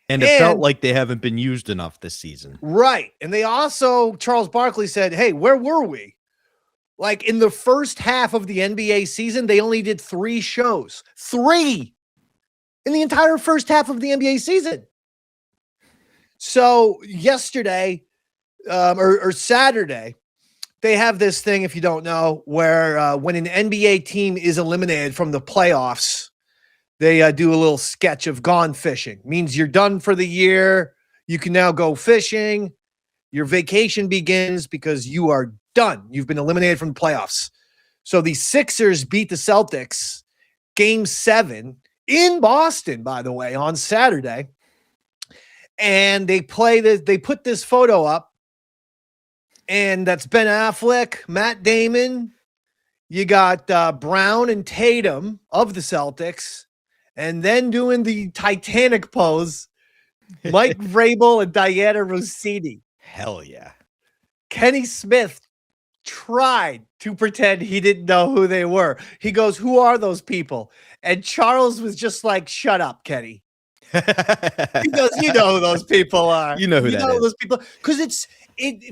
And it felt like they haven't been used enough this season. Right. And they also, Charles Barkley said, hey, where were we? In the first half of the NBA season, they only did 3 shows. 3 in the entire first half of the NBA season. So yesterday or Saturday, they have this thing, if you don't know, where when an NBA team is eliminated from the playoffs, they do a little sketch of gone fishing. Means you're done for the year. You can now go fishing. Your vacation begins because you are done. You've been eliminated from the playoffs. So the Sixers beat the Celtics Game 7 in Boston, by the way, on Saturday. And they put this photo up, and that's Ben Affleck, Matt Damon. You got Brown and Tatum of the Celtics, and then doing the Titanic pose, Mike Vrabel and Diana Russini. Hell yeah. Kenny Smith tried to pretend he didn't know who they were. He goes, "Who are those people?" And Charles was just like, "Shut up, Kenny." He goes, "You know who those people are. You know who that is. Those people." Because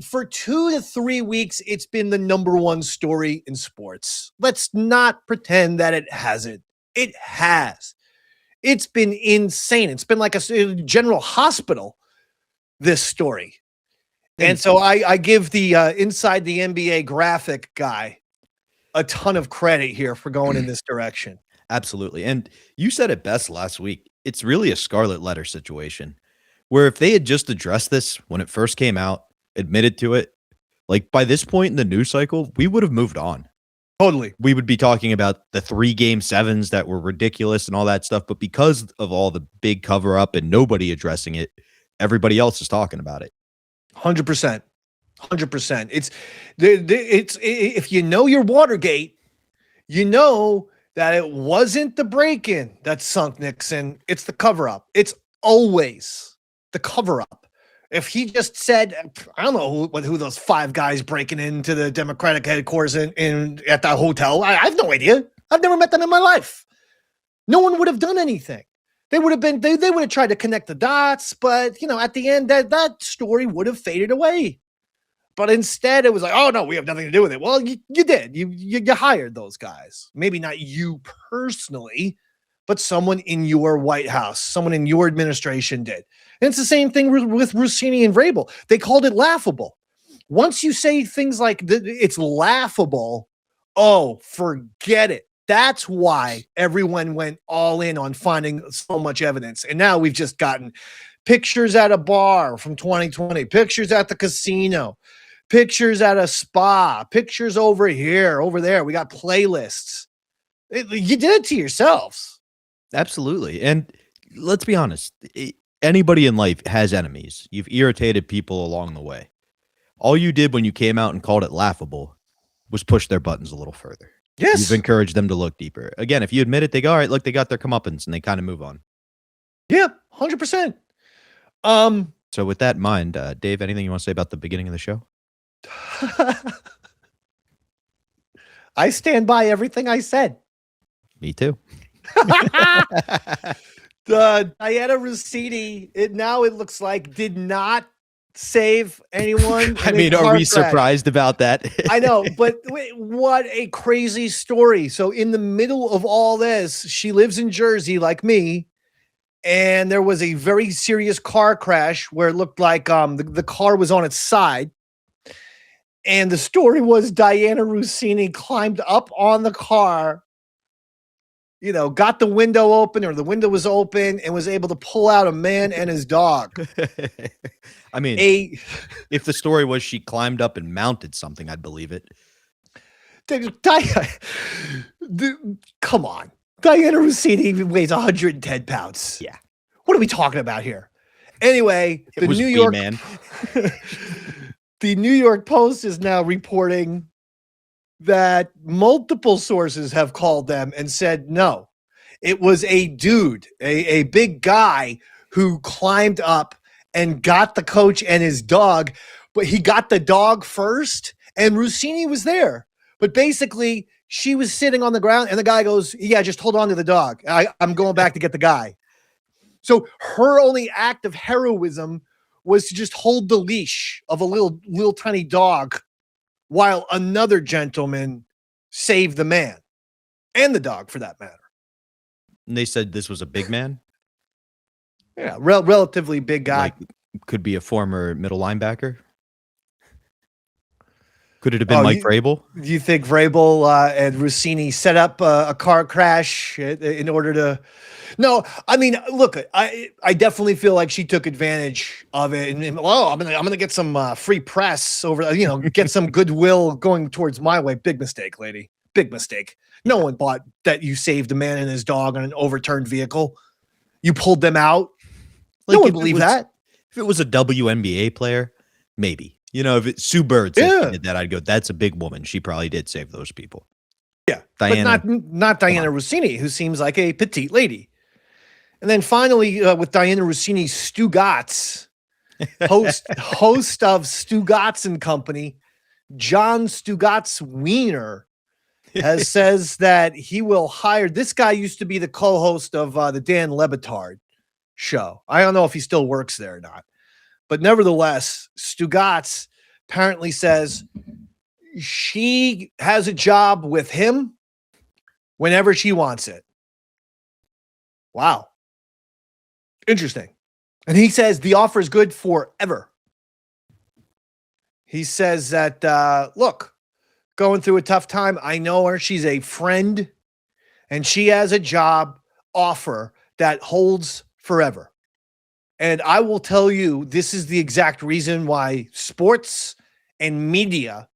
for 2 to 3 weeks, it's been the number one story in sports. Let's not pretend that it hasn't. It has. It's been insane. It's been like a general hospital, this story. And so I give the Inside the NBA graphic guy a ton of credit here for going in this direction. Absolutely. And you said it best last week. It's really a scarlet letter situation where if they had just addressed this when it first came out, admitted to it, like by this point in the news cycle, we would have moved on. Totally. We would be talking about the 3 Game 7s that were ridiculous and all that stuff. But because of all the big cover up and nobody addressing it, everybody else is talking about it. 100%. 100%. It's if you know your Watergate, you know that it wasn't the break-in that sunk Nixon. It's the cover-up. It's always the cover-up. If he just said, I don't know who those 5 guys breaking into the Democratic headquarters in at that hotel. I have no idea. I've never met them in my life. No one would have done anything. They would have been. They would have tried to connect the dots, but at the end, that story would have faded away. But instead, it was like, oh no, we have nothing to do with it. Well, you did. You hired those guys. Maybe not you personally, but someone in your White House, someone in your administration did. And it's the same thing with Russini and Vrabel. They called it laughable. Once you say things like it's laughable, oh, forget it. That's why everyone went all in on finding so much evidence. And now we've just gotten pictures at a bar from 2020, pictures at the casino, pictures at a spa, pictures over here, over there. We got playlists. You did it to yourselves. Absolutely. And let's be honest. Anybody in life has enemies. You've irritated people along the way. All you did when you came out and called it laughable was push their buttons a little further. Yes. You've encouraged them to look deeper. Again, if you admit it, they go, all right, look, they got their comeuppance, and they kind of move on. Yeah, 100%. So with that in mind, Dave, anything you want to say about the beginning of the show? I stand by everything I said. Me too. Diana Russini, it looks like did not save anyone. I mean, are we surprised about that? I know, but what a crazy story. So in the middle of all this, she lives in Jersey like me, and there was a very serious car crash where it looked like the car was on its side. And the story was Diana Russini climbed up on the car, got the window open, or the window was open, and was able to pull out a man and his dog. I mean, if the story was she climbed up and mounted something, I'd believe it. Come on. Diana Russini weighs 110 pounds. Yeah. What are we talking about here? Anyway, the New York man. The New York Post is now reporting that multiple sources have called them and said, no, it was a dude, a big guy who climbed up and got the coach and his dog, but he got the dog first, and Russini was there. But basically, she was sitting on the ground, and the guy goes, yeah, just hold on to the dog. I'm going back to get the guy. So her only act of heroism was to just hold the leash of a little tiny dog while another gentleman saved the man and the dog, for that matter. And they said this was a big man? Yeah, relatively big guy. Like, could be a former middle linebacker? Could it have been Mike Vrabel? Do you think Vrabel and Russini set up a car crash in order to... No, I mean, look, I definitely feel like she took advantage of it. And I'm gonna get some free press over, get some goodwill going towards my way. Big mistake, lady. Big mistake. No one bought that you saved a man and his dog on an overturned vehicle. You pulled them out. No one believed that. If it was a WNBA player, maybe. If it's Sue Bird did that, I'd go, that's a big woman. She probably did save those people. Yeah, Diana. But not Diana Russini, who seems like a petite lady. And then finally, with Diana Russini, Stu Gatz, host of Stu Gatz and Company, John Stugatz Wiener says that he will hire. This guy used to be the co-host of the Dan Le Batard show. I don't know if he still works there or not, but nevertheless, Stugatz apparently says she has a job with him whenever she wants it. Wow. Interesting. And he says the offer is good forever. He says that, look, going through a tough time. I know her. She's a friend, and she has a job offer that holds forever. And I will tell you, this is the exact reason why sports and media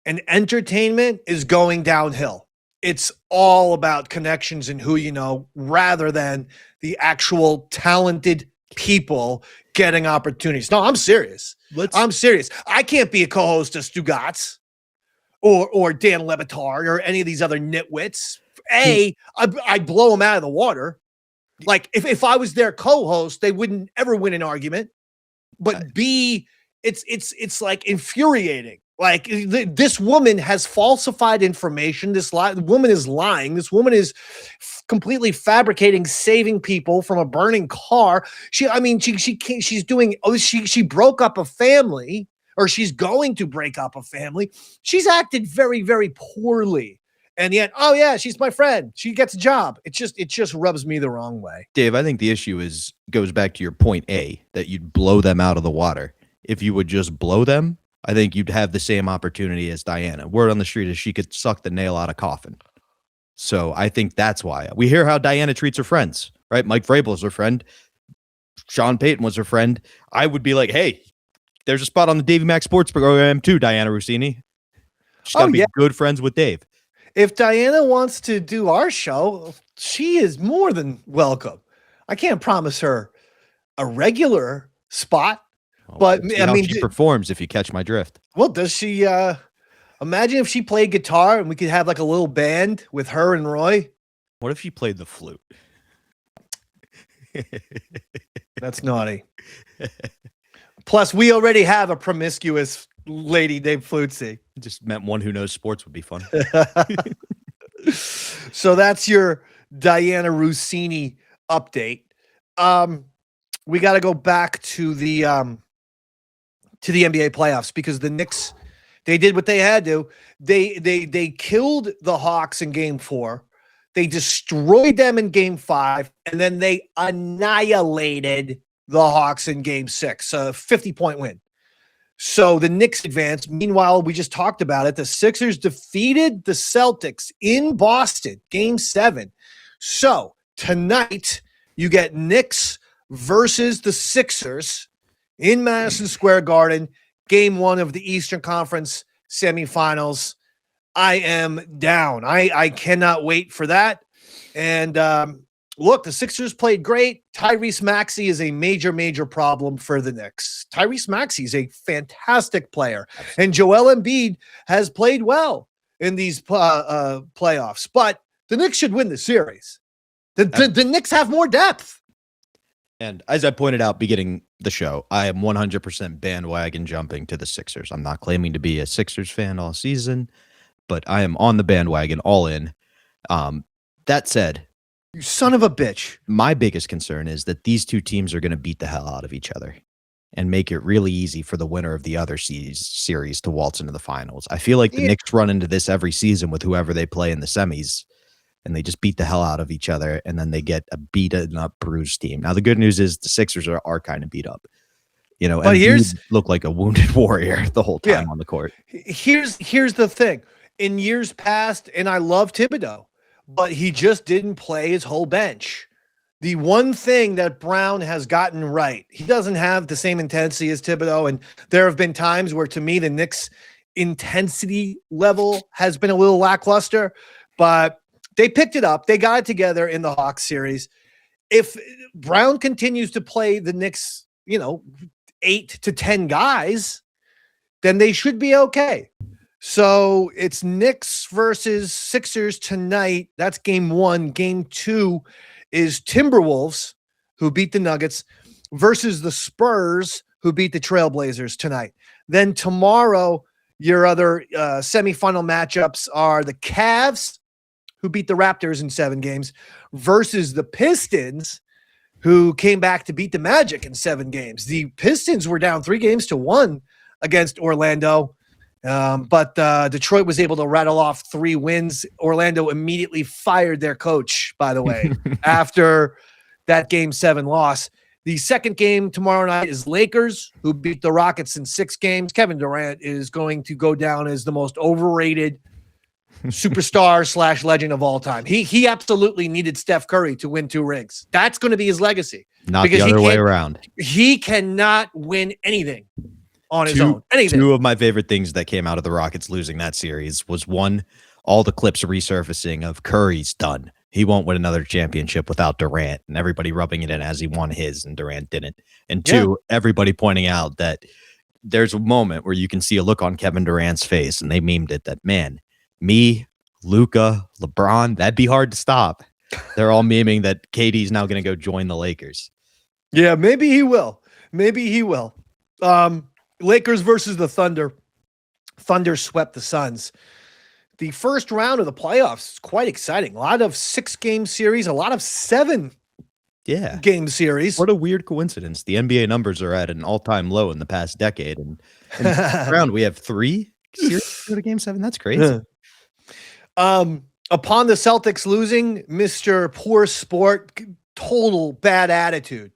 and entertainment is going downhill. It's all about connections and who you know, rather than the actual talented people getting opportunities. No, I'm serious. I'm serious. I can't be a co-host of Stu Gatz or Dan Le Batard or any of these other nitwits. I'd blow them out of the water. Like if I was their co-host, they wouldn't ever win an argument. But B, it's like infuriating. Like this woman has falsified information. This woman is lying. This woman is completely fabricating, saving people from a burning car. She broke up a family, or she's going to break up a family. She's acted very, very poorly. And yet, oh yeah, she's my friend. She gets a job. It just rubs me the wrong way. Dave, I think the issue goes back to your point A, that you'd blow them out of the water. If you would just blow them, I think you'd have the same opportunity as Diana. Word on the street is she could suck the nail out of coffin. So I think that's why. We hear how Diana treats her friends, right? Mike Vrabel is her friend. Sean Payton was her friend. I would be like, hey, there's a spot on the Davey Mac Sports Program too, Diana Russini. She's got to be good friends with Dave. If Diana wants to do our show, she is more than welcome. I can't promise her a regular spot, but I mean, she performs, if you catch my drift. Well, does she? Imagine if she played guitar and we could have like a little band with her and Roy. What if she played the flute? That's naughty. Plus, we already have a promiscuous lady named Flutesy. Just meant one who knows sports would be fun. So that's your Diana Russini update. We got to go back to the NBA playoffs, because the Knicks, they did what they had to. They killed the Hawks in Game 4. They destroyed them in Game 5, and then they annihilated the Hawks in Game 6. A 50-point win. So the Knicks advanced. Meanwhile, we just talked about it. The Sixers defeated the Celtics in Boston, Game 7. So tonight, you get Knicks versus the Sixers in Madison Square Garden, Game 1 of the Eastern Conference semifinals. I am down. I cannot wait for that. And look, the Sixers played great. Tyrese Maxey is a major, major problem for the Knicks. Tyrese Maxey is a fantastic player. And Joel Embiid has played well in these playoffs. But the Knicks should win the series. The Knicks have more depth. And as I pointed out beginning the show, I am 100% bandwagon jumping to the Sixers. I'm not claiming to be a Sixers fan all season, but I am on the bandwagon all in. That said, you son of a bitch. My biggest concern is that these two teams are going to beat the hell out of each other and make it really easy for the winner of the other series to waltz into the finals. I feel like the Knicks run into this every season with whoever they play in the semis, and they just beat the hell out of each other, and then they get a beaten up, bruised team. Now, the good news is the Sixers are kind of beat up. You know, but and look like a wounded warrior the whole time on the court. Here's the thing. In years past, and I love Thibodeau, but he just didn't play his whole bench. The one thing that Brown has gotten right, he doesn't have the same intensity as Thibodeau, and there have been times where, to me, the Knicks' intensity level has been a little lackluster, but they picked it up. They got it together in the Hawks series. If Brown continues to play the Knicks, 8 to 10 guys, then they should be okay. So it's Knicks versus Sixers tonight. That's Game 1. Game 2 is Timberwolves, who beat the Nuggets, versus the Spurs, who beat the Trailblazers tonight. Then tomorrow, your other semifinal matchups are the Cavs, who beat the Raptors in 7 games, versus the Pistons, who came back to beat the Magic in 7 games. The Pistons were down 3-1 against Orlando, but Detroit was able to rattle off 3 wins. Orlando immediately fired their coach, by the way, after that Game 7 loss. The second game tomorrow night is Lakers, who beat the Rockets in 6 games. Kevin Durant is going to go down as the most overrated superstar / legend of all time. He absolutely needed Steph Curry to win 2 rings. That's going to be his legacy. Not the other way around. He cannot win anything on his own. Anything. 2 of my favorite things that came out of the Rockets losing that series was, 1, all the clips resurfacing of Curry's done. He won't win another championship without Durant, and everybody rubbing it in as he won his and Durant didn't. And 2, everybody pointing out that there's a moment where you can see a look on Kevin Durant's face, and they memed it that, man, me, Luka, LeBron, that'd be hard to stop. They're all memeing that KD's now going to go join the Lakers. Yeah, maybe he will. Lakers versus the Thunder. Thunder swept the Suns. The first round of the playoffs is quite exciting. A lot of 6-game series, a lot of 7-game series. What a weird coincidence. The NBA numbers are at an all-time low in the past decade. And in the round, we have 3 series go to Game 7. That's crazy. Upon the Celtics losing, Mr. Poor Sport, total bad attitude.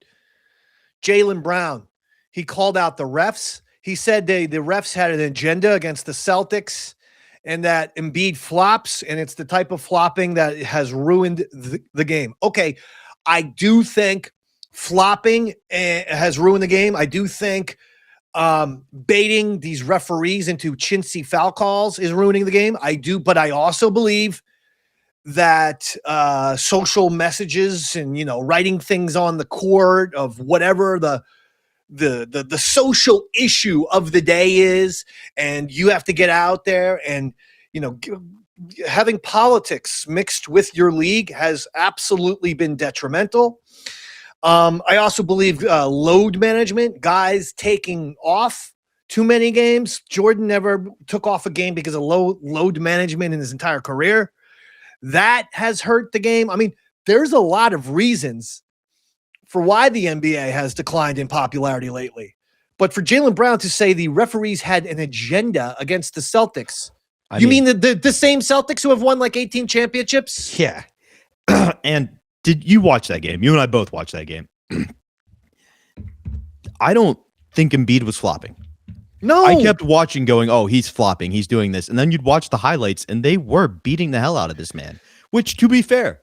Jaylen Brown, he called out the refs. He said the refs had an agenda against the Celtics, and that Embiid flops, and it's the type of flopping that has ruined the game. Okay, I do think flopping has ruined the game. I do think baiting these referees into chintzy foul calls is ruining the game. I do, but I also believe that social messages and, writing things on the court of whatever the social issue of the day is, and you have to get out there and, having politics mixed with your league has absolutely been detrimental. I also believe load management, guys taking off too many games. Jordan never took off a game because of load management in his entire career. That has hurt the game. I mean, there's a lot of reasons for why the NBA has declined in popularity lately. But for Jaylen Brown to say the referees had an agenda against the Celtics, you mean the same Celtics who have won like 18 championships? Yeah. And did you watch that game? You and I both watched that game. I don't think Embiid was flopping. No. I kept watching going, oh, he's flopping. He's doing this. And then you'd watch the highlights, and they were beating the hell out of this man, which, to be fair,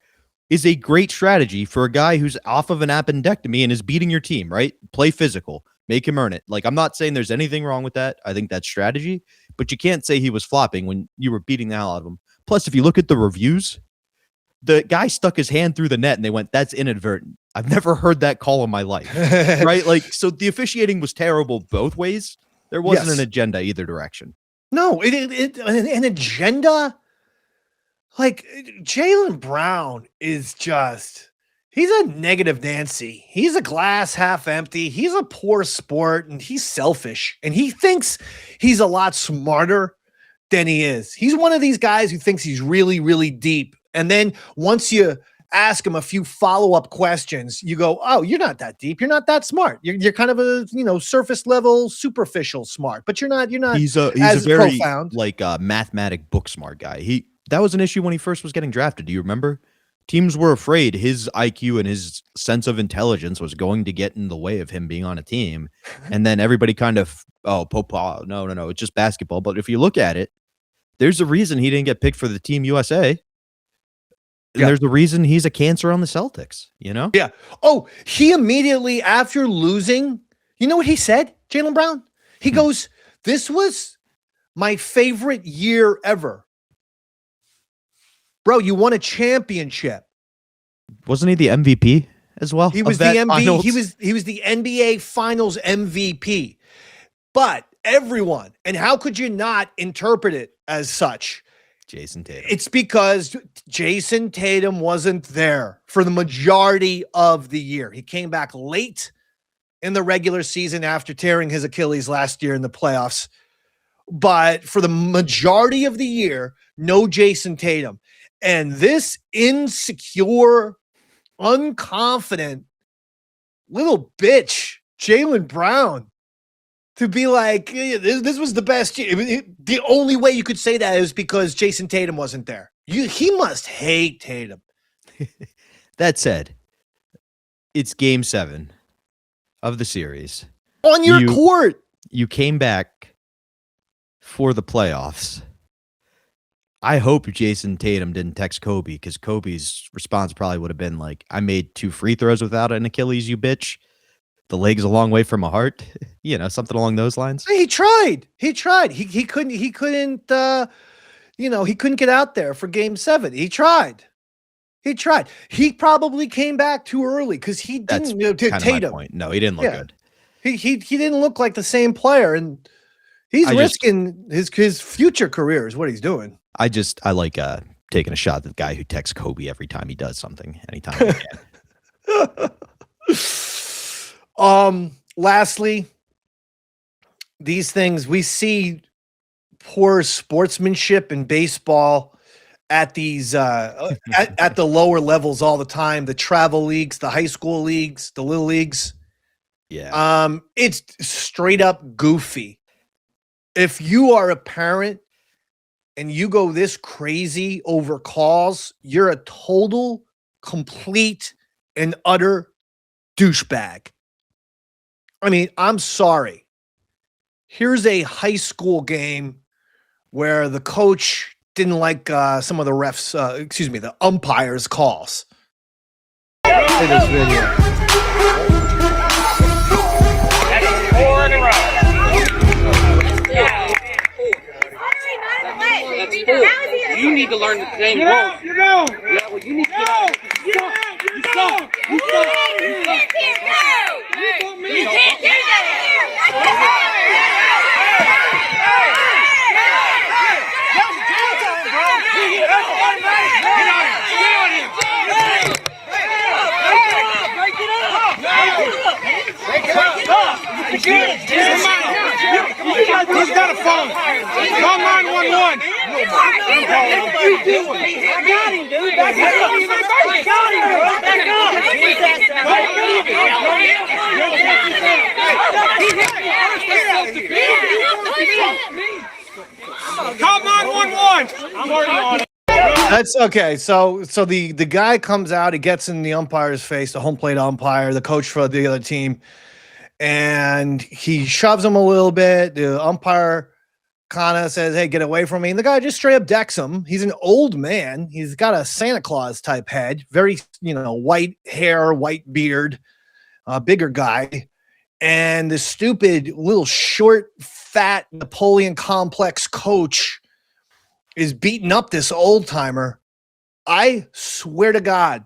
is a great strategy for a guy who's off of an appendectomy and is beating your team, right? Play physical. Make him earn it. Like, I'm not saying there's anything wrong with that. I think that's strategy. But you can't say he was flopping when you were beating the hell out of him. Plus, if you look at the reviews, the guy stuck his hand through the net and they went, that's inadvertent. I've never heard that call in my life. Right? Like, so the officiating was terrible both ways. There wasn't an agenda either direction. No, an agenda? Like, Jaylen Brown is just, he's a negative Nancy. He's a glass half empty. He's a poor sport, and he's selfish. And he thinks he's a lot smarter than he is. He's one of these guys who thinks he's really, really deep. And then once you ask him a few follow-up questions, you go, oh, you're not that deep. You're not that smart. You're kind of a, surface level, superficial smart, but you're not he's a very profound. Like mathematic book smart guy. That was an issue when he first was getting drafted. Do you remember? Teams were afraid his IQ and his sense of intelligence was going to get in the way of him being on a team. And then everybody kind of, no, it's just basketball. But if you look at it, there's a reason he didn't get picked for the Team USA. And there's a reason he's a cancer on the Celtics, Yeah. Oh, he immediately after losing, you know what he said, Jaylen Brown? He goes, this was my favorite year ever. Bro, you won a championship. Wasn't he the MVP as well? He was the MVP. He was the NBA Finals MVP. But everyone, and how could you not interpret it as such? Jason Tatum. It's because Jason Tatum wasn't there for the majority of the year. He came back late in the regular season after tearing his Achilles last year in the playoffs. But for the majority of the year, no Jason Tatum. And this insecure, unconfident little bitch, Jaylen Brown, to be like, this was the best year. The only way you could say that is because Jason Tatum wasn't there. He must hate Tatum. That said, it's game 7 of the series. On your court. You came back for the playoffs. I hope Jason Tatum didn't text Kobe, because Kobe's response probably would have been like, I made 2 free throws without an Achilles, you bitch. The leg's a long way from a heart. Something along those lines. He tried. He couldn't, he couldn't get out there for game 7. He tried. He probably came back too early because he didn't. Tatum. Point. No, he didn't look good. He didn't look like the same player, and he's risking his future career is what he's doing. I like taking a shot at the guy who texts Kobe every time he does something, anytime he can. Lastly, these things we see poor sportsmanship in baseball at these at the lower levels all the time. The travel leagues, the high school leagues, the little leagues. Yeah. It's straight up goofy. If you are a parent and you go this crazy over calls, you're a total, complete, and utter douchebag. I mean, I'm sorry. Here's a high school game where the coach didn't like some of the refs, the umpires' calls. Play this video. That's 4 in a row. You need to learn the same rules. You know. Yeah, well, you need to get out. You can't do that. You can't do that. He's got a phone. Call 911. I got him, dude. Back up. I got him, dude. Call 911. I'm already on it. That's okay. So the guy comes out, he gets in the umpire's face, the home plate umpire, the coach for the other team, and he shoves him a little bit. The umpire kind of says, "Hey, get away from me." And the guy just straight up decks him. He's an old man. He's got a Santa Claus type head, very, white hair, white beard, bigger guy. And the stupid little short, fat Napoleon complex coach is beating up this old timer. I swear to God,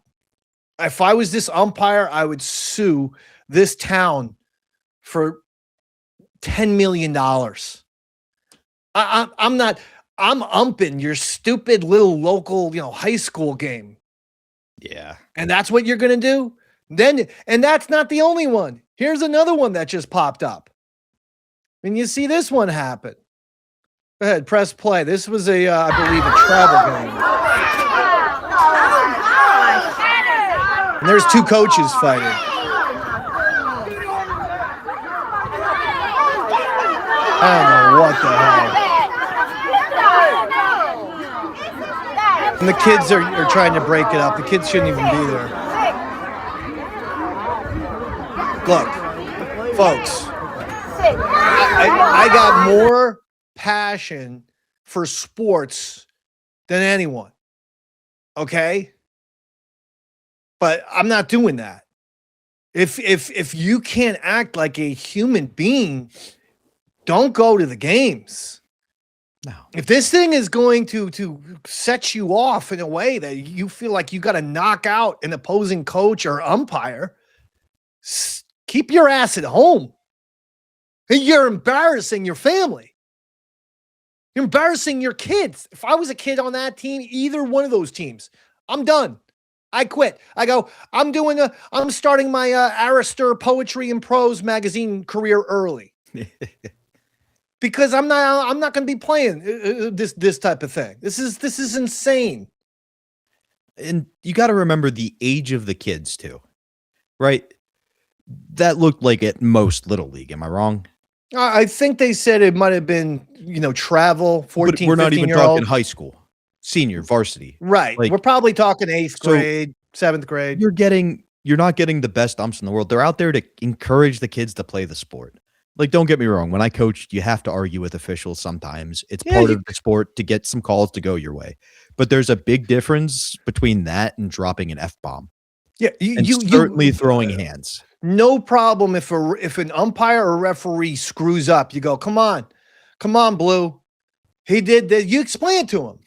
if I was this umpire, I would sue this town for $10 million. I'm umping your stupid little local, high school game. Yeah. And that's what you're going to do? And that's not the only one. Here's another one that just popped up. And you see this one happen. Go ahead, press play. This was I believe, a travel game. And there's 2 coaches fighting. I don't know what the hell. And the kids are trying to break it up. The kids shouldn't even be there. Look, folks, I got more passion for sports than anyone. Okay? But I'm not doing that. If you can't act like a human being, don't go to the games. No. If this thing is going to set you off in a way that you feel like you got to knock out an opposing coach or umpire, keep your ass at home. You're embarrassing your family. You're embarrassing your kids. If I was a kid on that team, either one of those teams, I'm done. I quit. I go, I'm starting my Arister Poetry and Prose magazine career early. Because I'm not going to be playing this type of thing. This is insane. And you got to remember the age of the kids too, right? That looked like at most Little League. Am I wrong? I think they said it might have been, travel, 14, but we're not even 15-year-old. talking high school, senior, varsity. Right. Like, we're probably talking 8th grade, 7th grade. You're not getting the best umps in the world. They're out there to encourage the kids to play the sport. Like, don't get me wrong. When I coached, you have to argue with officials sometimes. It's part of the sport to get some calls to go your way. But there's a big difference between that and dropping an F-bomb. Yeah. Certainly throwing hands. No problem if an umpire or referee screws up. You go, come on, Blue. He did this. You explain it to him.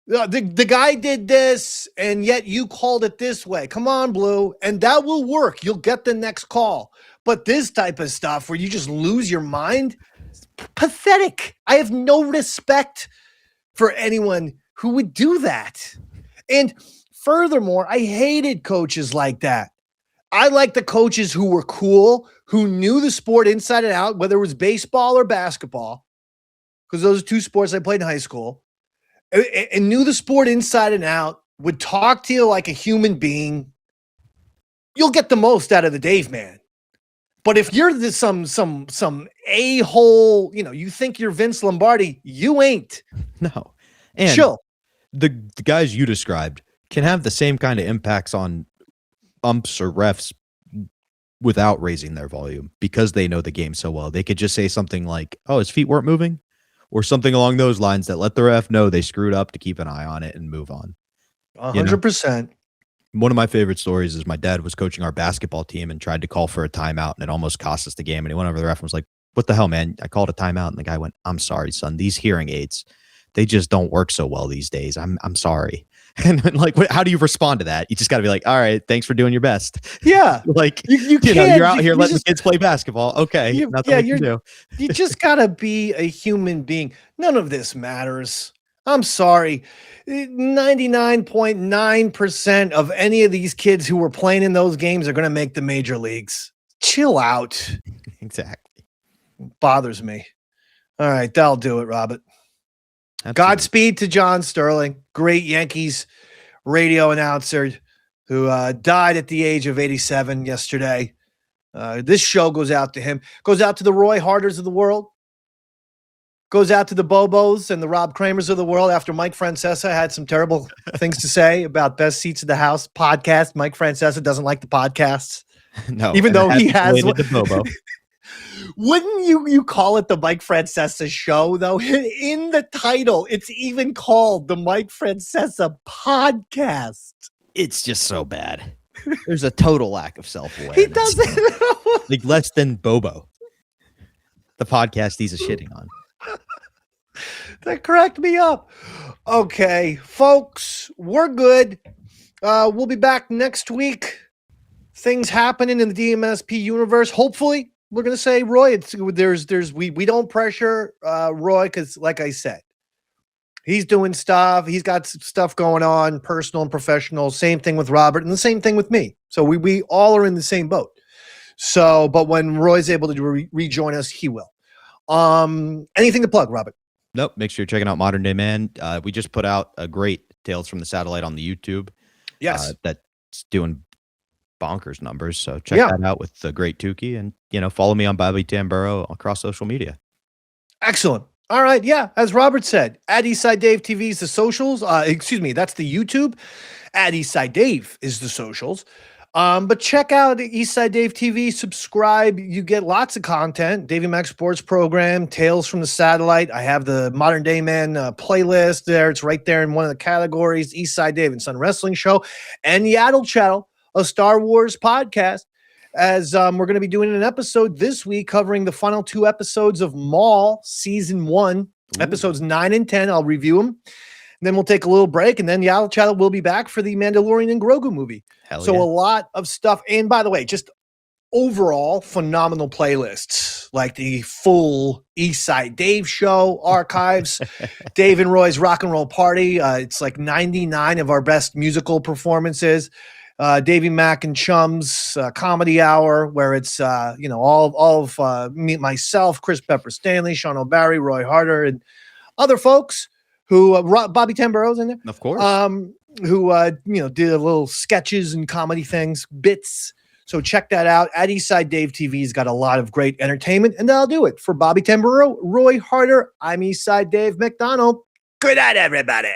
The guy did this, and yet you called it this way. Come on, Blue. And that will work. You'll get the next call. But this type of stuff where you just lose your mind, pathetic. I have no respect for anyone who would do that. And furthermore, I hated coaches like that. I like the coaches who were cool, who knew the sport inside and out, whether it was baseball or basketball, because those are two sports I played in high school, and knew the sport inside and out, would talk to you like a human being. You'll get the most out of the Dave man. But if you're some a-hole, you think you're Vince Lombardi, you ain't. No. And chill. The guys you described can have the same kind of impacts on umps or refs without raising their volume because they know the game so well. They could just say something like, oh, his feet weren't moving, or something along those lines that let the ref know they screwed up to keep an eye on it and move on. 100%. One of my favorite stories is my dad was coaching our basketball team and tried to call for a timeout, and it almost cost us the game. And he went over to the ref and was like, what the hell, man? I called a timeout. And the guy went, I'm sorry, son. These hearing aids, they just don't work so well these days. I'm sorry. And like, how do you respond to that? You just got to be like, all right, thanks for doing your best. Yeah. Like, you're out here letting the kids play basketball. Okay. You just got to be a human being. None of this matters. I'm sorry. 99.9% of any of these kids who were playing in those games are going to make the major leagues. Chill out. Exactly. Bothers me. All right. That'll do it, Robert. Absolutely. Godspeed to John Sterling, great Yankees radio announcer who died at the age of 87 yesterday. This show goes out to him, goes out to the Roy Harters of the world, goes out to the Bobos and the Rob Kramers of the world after Mike Francesa had some terrible things to say about Best Seats in the House podcast. Mike Francesa doesn't like the podcasts. No, even though he has one. Bobo. Wouldn't you call it the Mike Francesa show, though? In the title, it's even called the Mike Francesa podcast. It's just so bad. There's a total lack of self-awareness. He doesn't. Like less than Bobo, the podcast he's a shitting on. That cracked me up. Okay, folks, we're good. We'll be back next week. Things happening in the DMSP universe. Hopefully. We're gonna say, Roy. We don't pressure Roy because, like I said, he's doing stuff. He's got stuff going on, personal and professional. Same thing with Robert, and the same thing with me. So we all are in the same boat. So, but when Roy's able to rejoin us, he will. Anything to plug, Robert? Nope. Make sure you're checking out Modern Day Man. We just put out a great Tales from the Satellite on the YouTube. Yes, that's doing bonkers numbers. So check that out with the great Tukey, and follow me on Bobby Tamburro across social media. Excellent. All right. Yeah. As Robert said, at Eastside Dave TV is the socials. Excuse me. That's the YouTube. At Eastside Dave is the socials. But check out Eastside Dave TV. Subscribe. You get lots of content. Davey Mac Sports Program, Tales from the Satellite. I have the Modern Day Man playlist there. It's right there in one of the categories. Eastside Dave and Sun Wrestling Show, and Yaddle Chattel, a Star Wars podcast, as we're going to be doing an episode this week covering the final 2 episodes of Maul Season 1, episodes 9 and 10. I'll review them. And then we'll take a little break, and then Yaddle Chattel will be back for the Mandalorian and Grogu movie. Hell so yeah. a lot of stuff. And by the way, just overall phenomenal playlists. shows, like the full East Side Dave show archives, Dave and Roy's Rock and Roll Party. It's like 99 of our best musical performances. Davey Mac and Chums Comedy Hour, where it's all of me, myself, Chris Pepper Stanley, Sean O'Barry, Roy Harter, and other folks who Bobby Tamburro's in there, Of course. who did a little sketches and comedy things, bits. So check that out. At Eastside Dave TV's got a lot of great entertainment, and that'll do it for Bobby Tamburro, Roy Harter. I'm Eastside Dave McDonald. Good night, everybody.